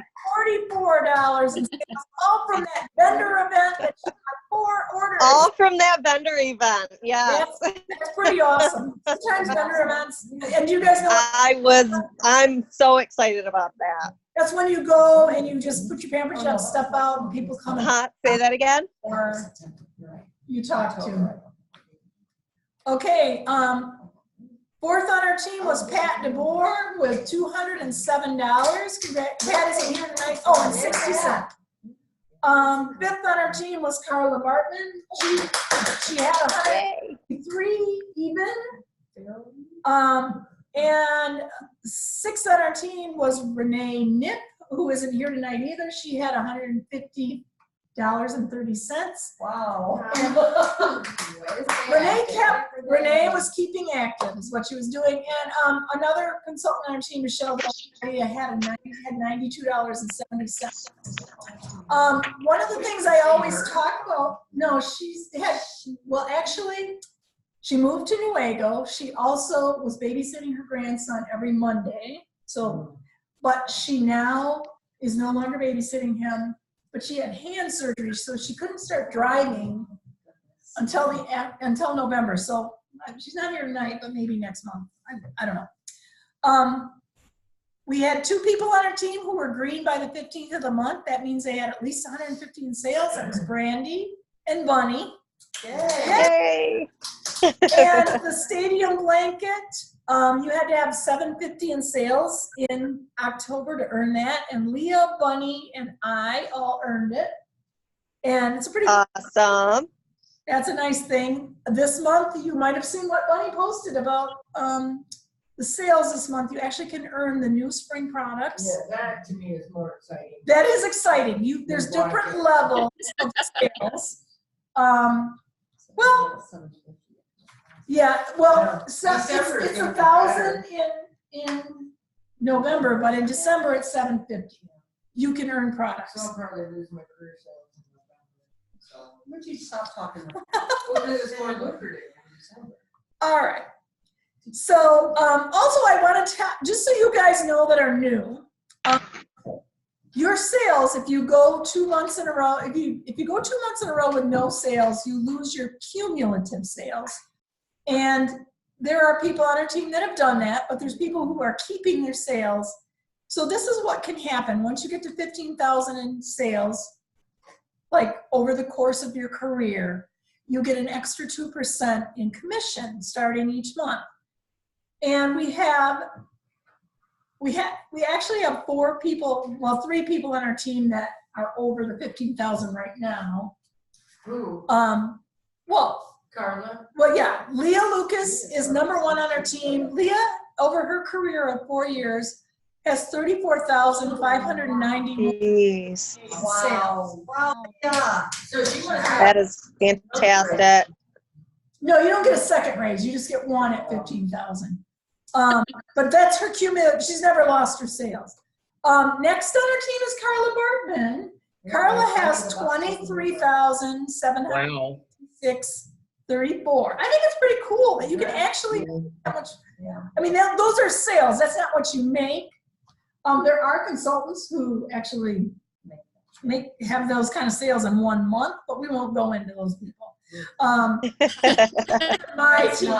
$44 in sales, all from that vendor event that she got 4 orders. All from that vendor event. Yes. That's pretty awesome. Sometimes vendor events, and you guys know I'm so excited about that. that's when you go and you just put your Pampered Chef stuff out and people come and Say that again? or you talk to. Okay, fourth on our team was Pat DeBoer with $207. Pat isn't here tonight. Oh, and 60 cents. Fifth on our team was Carla Bartman. She had 103 even. And sixth on our team was Renee Nip, who isn't here tonight either. She had $150. Wow. Renee was keeping active is what she was doing. And another consultant on our team, Michelle, had $92.70. One of the things I always talk about, actually, she moved to Newaygo. She also was babysitting her grandson every Monday. So, but she now is no longer babysitting him, but she had hand surgery, so she couldn't start driving until November. So she's not here tonight, but maybe next month. I don't know. We had 2 people on our team who were green by the 15th of the month. That means they had at least 150 in sales. That was Brandy and Bunny. Yay. And the stadium blanket, you had to have 750 in sales in October to earn that. And Leah, Bunny, and I all earned it. And it's a pretty Awesome. That's a nice thing. This month, you might have seen what Bunny posted about the sales this month. You actually can earn the new spring products. Yeah, that to me is more exciting. That is exciting. There's different levels of sales. It's 1,000 in November, but in December it's 750. You can earn products. So I'll probably lose my career sales in November. So Would you stop talking? it's more lucrative in December. All right. So also I want to just so you guys know that are new, your sales, if you go 2 months in a row, if you go 2 months in a row with no sales, you lose your cumulative sales. And there are people on our team that have done that, but there's people who are keeping their sales. So this is what can happen once you get to 15,000 in sales, like over the course of your career, you get an extra 2% in commission starting each month. And we actually have 3 people on our team that are over the 15,000 right now. Who? Carla? Well, yeah, Leah Lucas is #1 on our team. Leah, over her career of 4 years, has 34,590 Jeez. sales. Wow. Yeah. So she was. That is fantastic. No, you don't get a second raise. You just get one at 15,000. But that's her cumulative. She's never lost her sales. Next on our team is Carla Bergman. Carla has 23,706.34. I think it's pretty cool that you can actually how much. I mean, those are sales. That's not what you make. There are consultants who actually have those kind of sales in 1 month, but we won't go into those people. My team.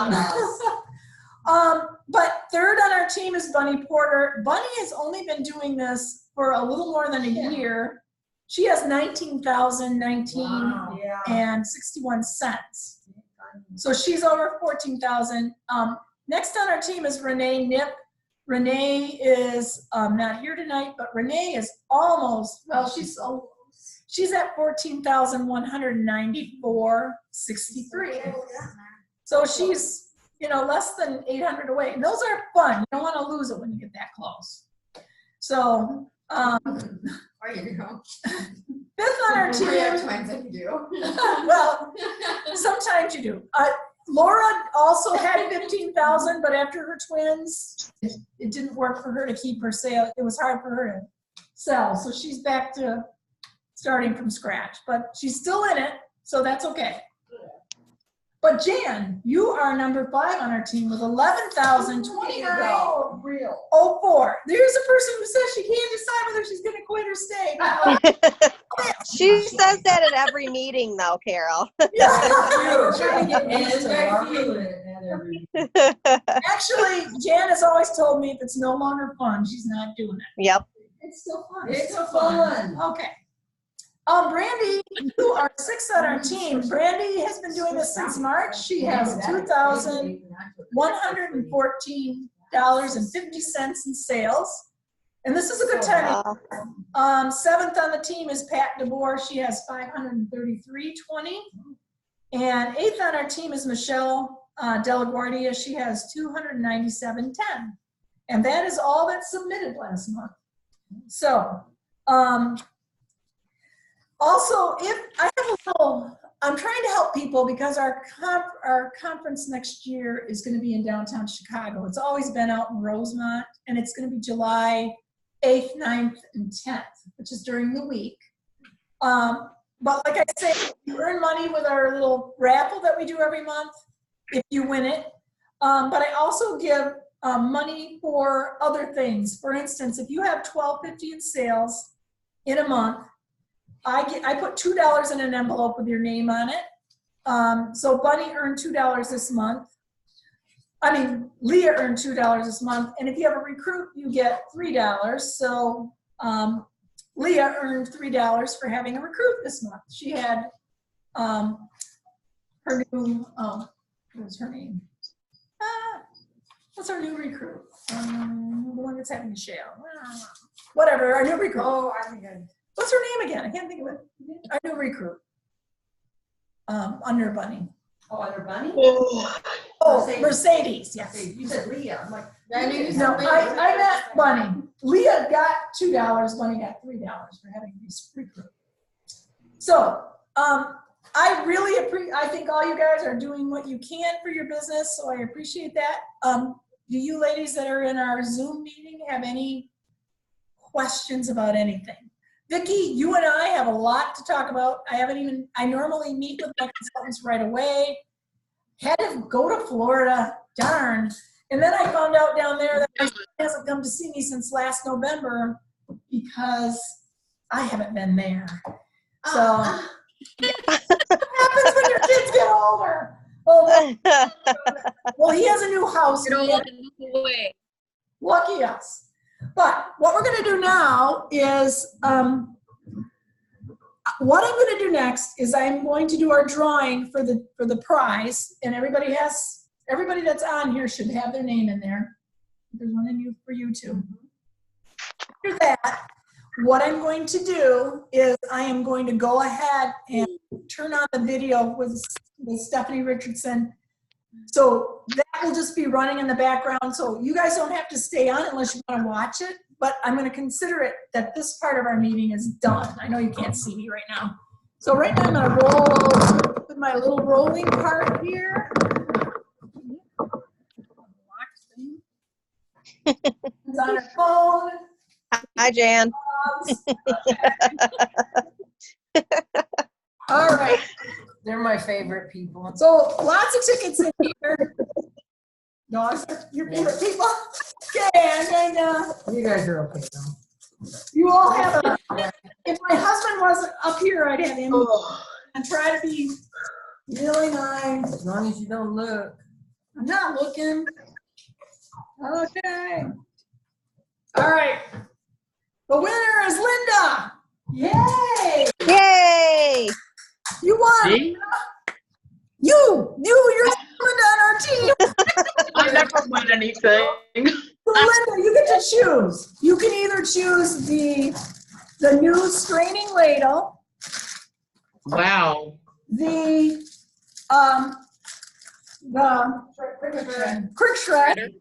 But third on our team is Bunny Porter. Bunny has only been doing this for a little more than a year. She has 19,019 and 61 cents. So she's over 14,000. Next on our team is Renee Nip. Renee is not here tonight, but Renee is almost, she's at 14,194.63. So she's, less than 800 away. And those are fun. You don't want to lose it when you get that close. So, fifth on our team. Well, sometimes you do. Laura also had 15,000, but after her twins, it didn't work for her to keep her sale. It was hard for her to sell. So she's back to starting from scratch, but she's still in it. So that's okay. But Jan, you are #5 on our team with 11,029.04. There's a person who says she can't decide whether she's going to quit or stay. She says that at every meeting, though, Carol. Actually, Jan has always told me if it's no longer fun, she's not doing it. Yep. It's still fun. It's fun. Okay. Brandy, you are 6th on our team. Brandy has been doing this since March. She has $2,114.50 in sales. And this is a good time. 7th on the team is Pat DeBoer. She has $533.20. And 8th on our team is Michelle Delaguardia. She has $297.10. And that is all that's submitted last month. So, Also, if I have a little, I'm trying to help people because our conference next year is going to be in downtown Chicago. It's always been out in Rosemont, and it's going to be July 8th, 9th, and 10th, which is during the week. But like I say, you earn money with our little raffle that we do every month if you win it. But I also give money for other things. For instance, if you have $12.50 in sales in a month, I put $2 in an envelope with your name on it. So Bunny earned $2 this month. I mean, Leah earned $2 this month. And if you have a recruit, you get $3. So Leah earned $3 for having a recruit this month. She had her new, what's her name? What's our new recruit? The one that's having Michelle. Whatever, our new recruit. Oh, I think What's her name again? I can't think of it. Our new recruit. Under Bunny. Oh, under Bunny? Oh, Mercedes, yes. You said Leah. I'm like, No, I meant Bunny. Leah got $2, Bunny got $3 for having this recruit. So, I really I think all you guys are doing what you can for your business, so I appreciate that. Do you ladies that are in our Zoom meeting have any questions about anything? Vicki, you and I have a lot to talk about. I normally meet with my consultants right away. Had to go to Florida, darn. And then I found out down there that my son hasn't come to see me since last November because I haven't been there. So, what happens when your kids get older? Well, he has a new house. Lucky us. But what we're going to do now is, what I'm going to do next is I'm going to do our drawing for the prize, and everybody that's on here should have their name in there. There's one for you too. After that, what I'm going to do is I am going to go ahead and turn on the video with Stephanie Richardson. So that will just be running in the background. So you guys don't have to stay on unless you want to watch it, but I'm going to consider it that this part of our meeting is done. I know you can't see me right now. So right now I'm going to roll with my little rolling cart here. It's on her phone. Hi, Jan. All right. they're my favorite people. So lots of tickets in here. Dogs are your favorite people. Okay, and You guys are okay though. you all have a, if my husband wasn't up here, I'd have him and try to be really nice. As long as you don't look. I'm not looking. Okay. All right. The winner is Linda. Yay! Yay! You won. Me? You're Linda on our team. I never win anything. So Linda, you get to choose. You can either choose the new straining ladle, Wow. the quick shred.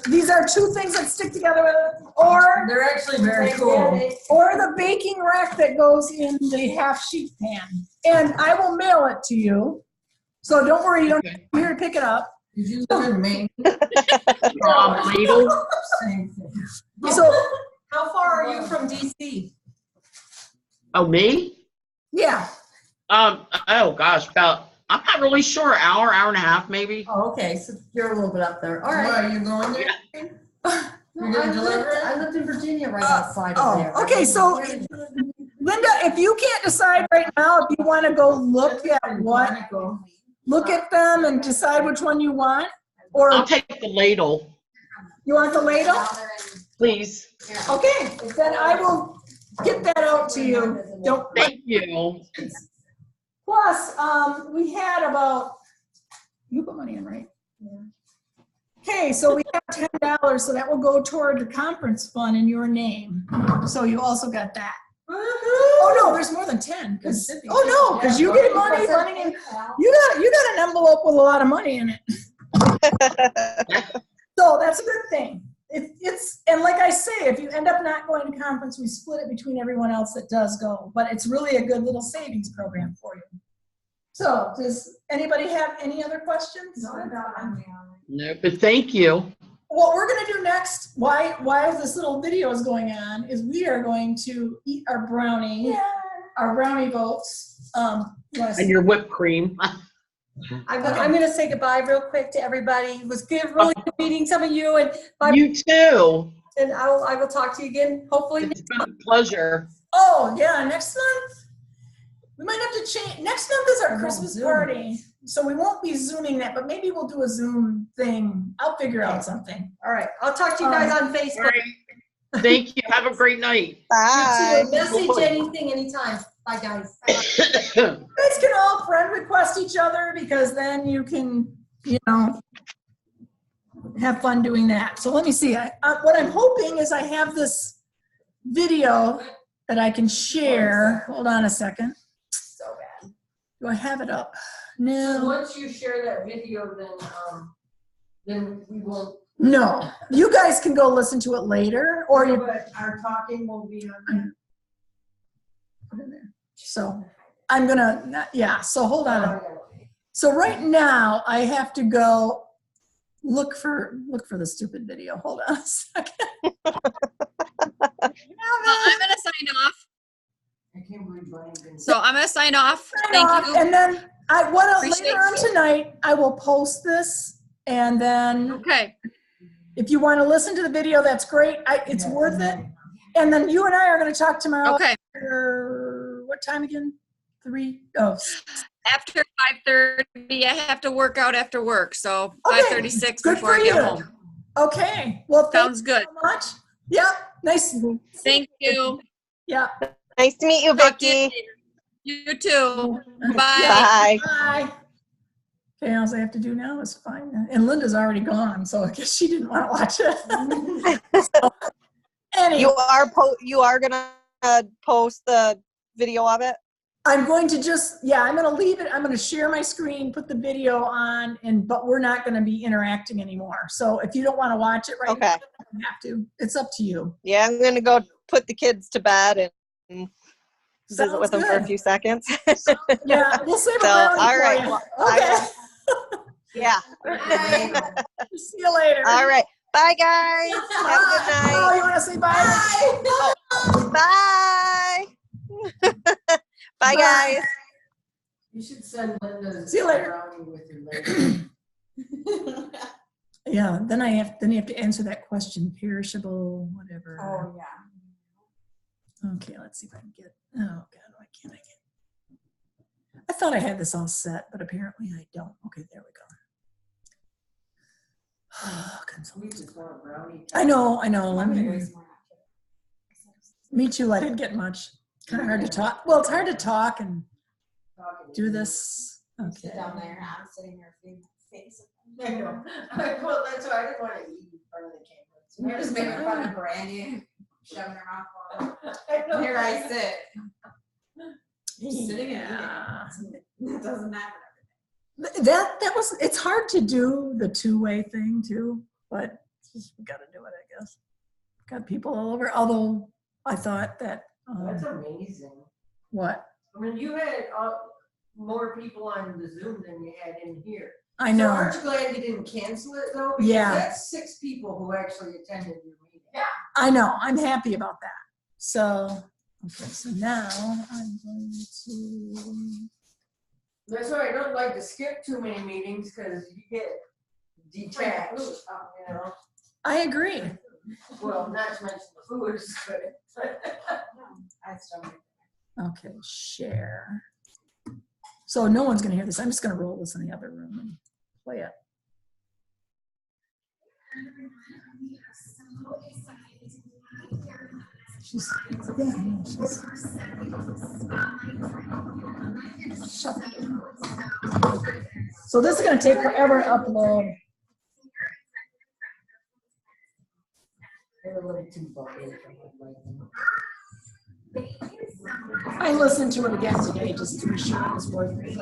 These are two things that stick together with it, or They're actually very cool. or the baking rack that goes in the half sheet pan. And I will mail it to you. So don't worry, you don't have to be here to pick it up. Did you live in Maine? Ladle. Same thing. So how far are you from DC? Oh, me? yeah. Oh gosh, I'm not really sure, hour and a half maybe. Oh, okay, so you're a little bit up there. All Why, right. are you going there? No, You're gonna deliver it? I lived in Virginia right outside of there. Okay, so Linda, if you can't decide right now, if you want to go look at them and decide which one you want, or I'll take the ladle, you want the ladle? please. Okay, then I will get that out to you. Don't. Thank you. Plus, we had about, you put money in, right? Okay, so we have $10, so that will go toward the conference fund in your name. So you also got that. Oh no, there's more than 10. Because you get money running in. You got an envelope with a lot of money in it. So that's a good thing. and like I say, if you end up not going to conference, we split it between everyone else that does go, but it's really a good little savings program for you. So does anybody have any other questions? No, but thank you. What we're gonna do next, while this little video is going on, is we are going to eat our brownie votes. And your whipped cream. I'm going to say goodbye real quick to everybody. It was good, really good meeting some of you, and bye. You too. And I will talk to you again, hopefully. It's been a pleasure. Oh, yeah, next month, we might have to change. Next month is our Christmas party, so we won't be Zooming that, but maybe we'll do a Zoom thing. I'll figure out something. All right. I'll talk to you guys on All Facebook. right. Thank you. Have a great night. Bye. Message anything, anytime. Bye, guys. You guys can all friend request each other because then you can, have fun doing that. So let me see. What I'm hoping is I have this video that I can share. Hold on a second. So bad. Do I have it up? So No. once you share that video, then we won't. No. You guys can go listen to it later, or you But our talking will be on. put it there. So I'm gonna, yeah. So hold on. So right now I have to go look for the stupid video. Hold on a second. I'm gonna sign off. I can't believe Brian didn't. So I'm gonna sign off. Sign Thank off, you. and then Appreciate later on you. tonight, I will post this, and then Okay. if you want to listen to the video, that's great. It's worth it. And then you and I are going to talk tomorrow. Okay. What time again? 3? Oh, After 5:30, I have to work out after work, so Okay, 5:36 good before for I get you. home. okay. Well, thanks Sounds good. so much. Yep. Nice. Thank you. Yeah. Nice to meet you, Talk to you Vicki. later. You too. Bye. Bye. Bye. Okay, all I have to do now is find that. And Linda's already gone, so I guess she didn't want to watch it. So, anyway, You are gonna post the video of it? I'm going to I'm going to leave it. I'm going to share my screen, put the video on, but we're not going to be interacting anymore. So if you don't want to watch it right now, Okay. you don't have to. It's up to you. Yeah, I'm gonna go put the kids to bed and visit Sounds with them for a good. few seconds. Yeah, we'll save a So, brownie all for right, you. well, Okay. Yeah. See you later. All right. Bye, guys. Have a good Oh, night. you want to say bye? Bye. Bye, guys. You should send Linda. See you later. Brownie with your later. Yeah, then you have to answer that question, perishable, whatever. Oh, yeah. Okay, let's see if I can get, oh God, why can't I get? I thought I had this all set, but apparently I don't. Okay, there we go. We just want a brownie. I know. I'm gonna go Me somewhere after. too, I didn't get much. Kind of hard to talk. Well, it's hard to talk and Talking. do this. Okay. Sit down there, I'm sitting here feeding my face. I know. Well, that's why I didn't want to eat in front of the camera. So You're just making fun of Brandy, shoving her mouth full. I know. Here I sit. Sitting and Yeah. eating. It doesn't matter. It's hard to do the two-way thing too, but we got to do it, I guess. Got people all over, although I thought that, That's amazing. what? I mean, you had more people on the Zoom than you had in here. I So know. aren't you glad you didn't cancel it though? Because Yeah. That's 6 people who actually attended your meeting. Yeah. I know. I'm happy about that. So, okay, so now I'm going to. That's why I don't like to skip too many meetings because you get detached, you know? I agree. Well, not to mention the food is good. I still. Okay, share. So no one's going to hear this. I'm just going to roll this in the other room and play it. She's, yeah, no, she's, shut up. So this is going to take forever to upload. They're a little too bubbly. I listened to it again today just to be sure it was worth it.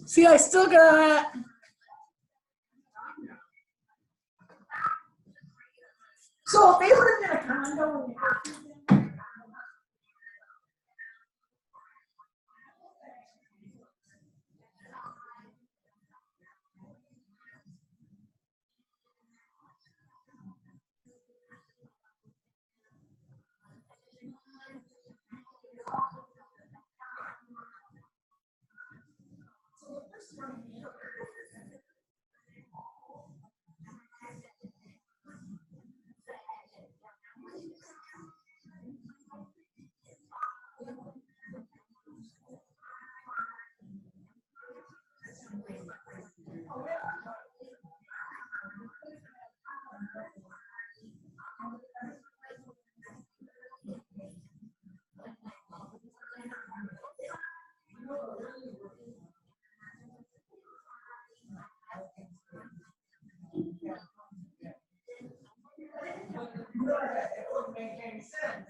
See, I still got. So if they lived in a condo. It wouldn't make any sense.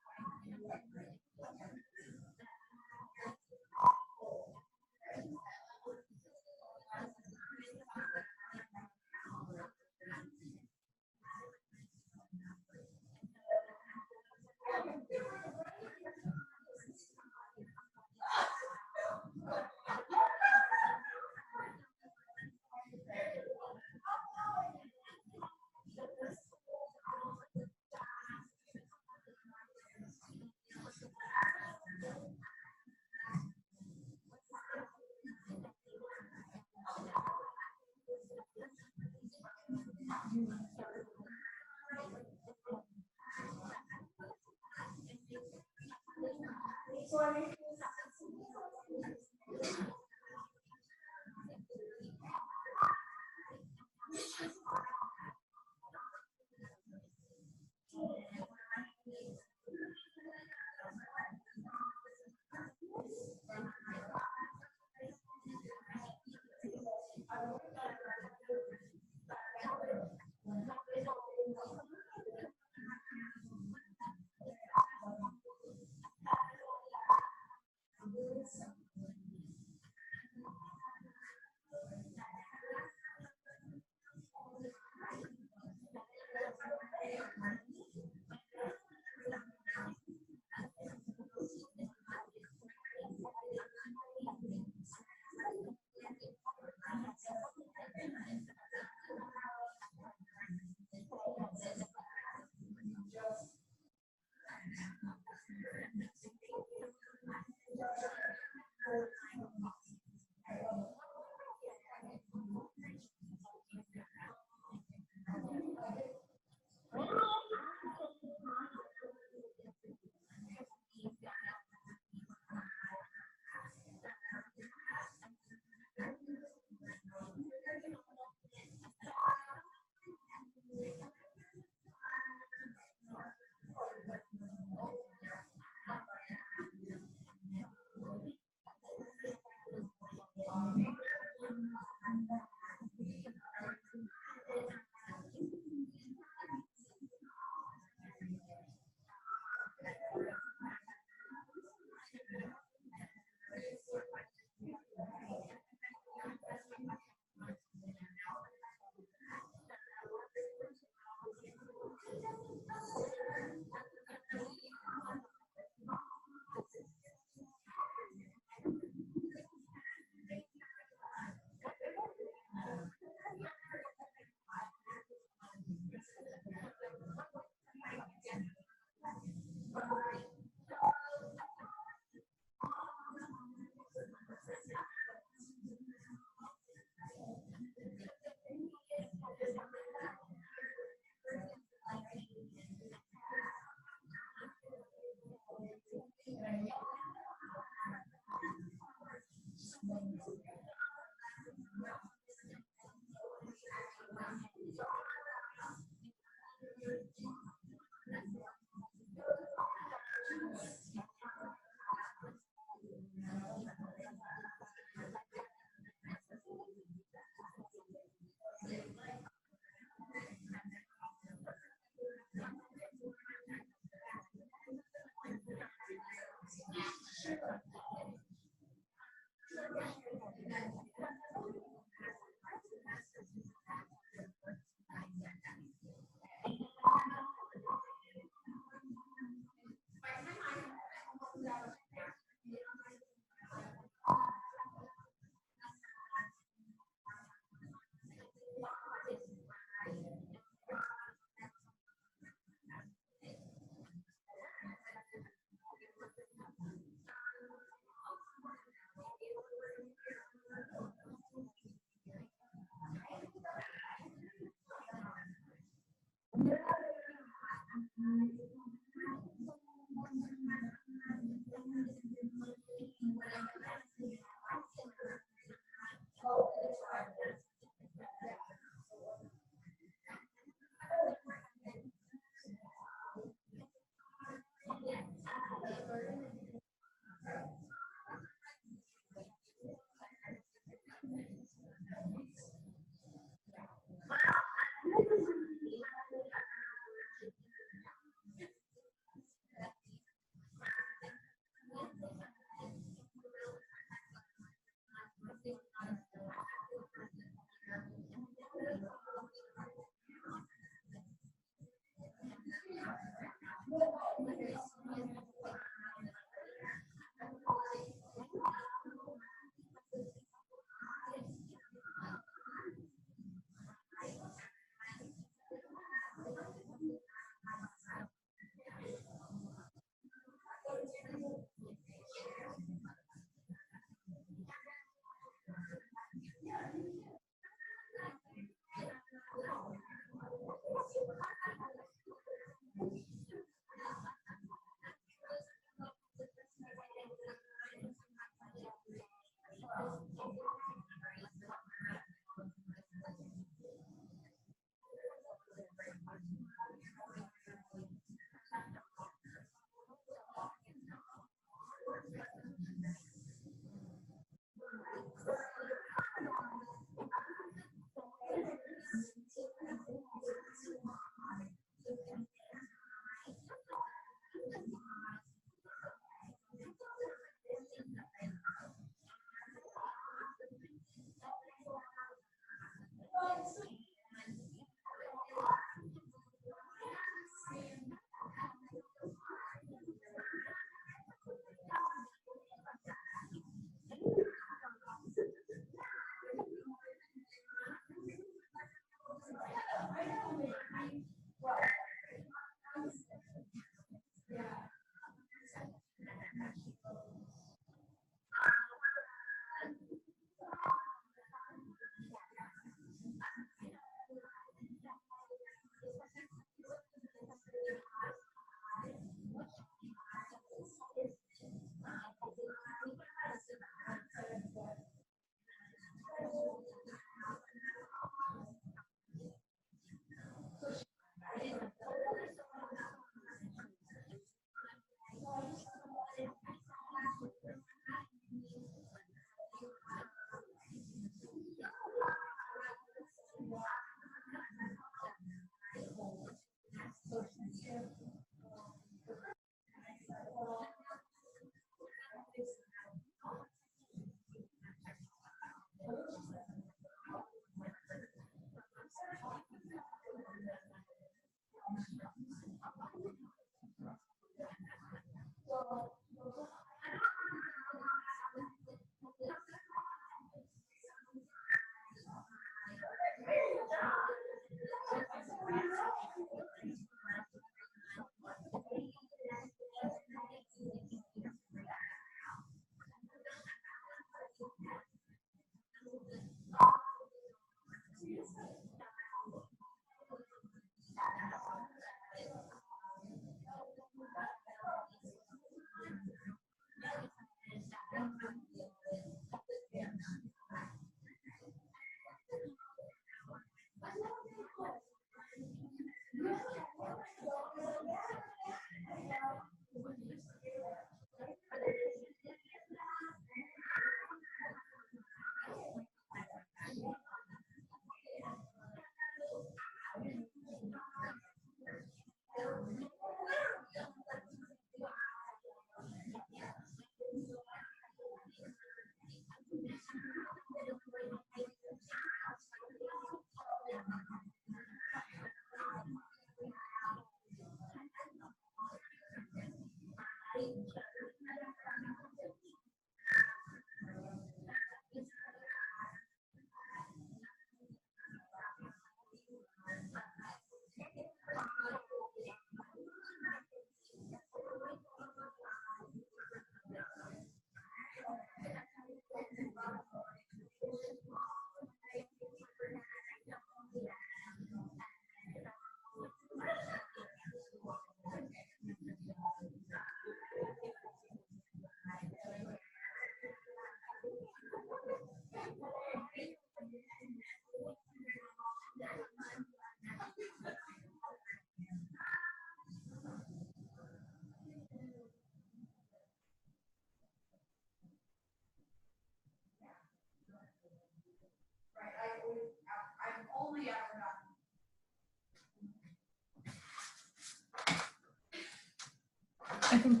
think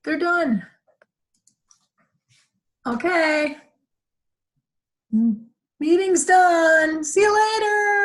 they're done. Okay. Meeting's done. See you later.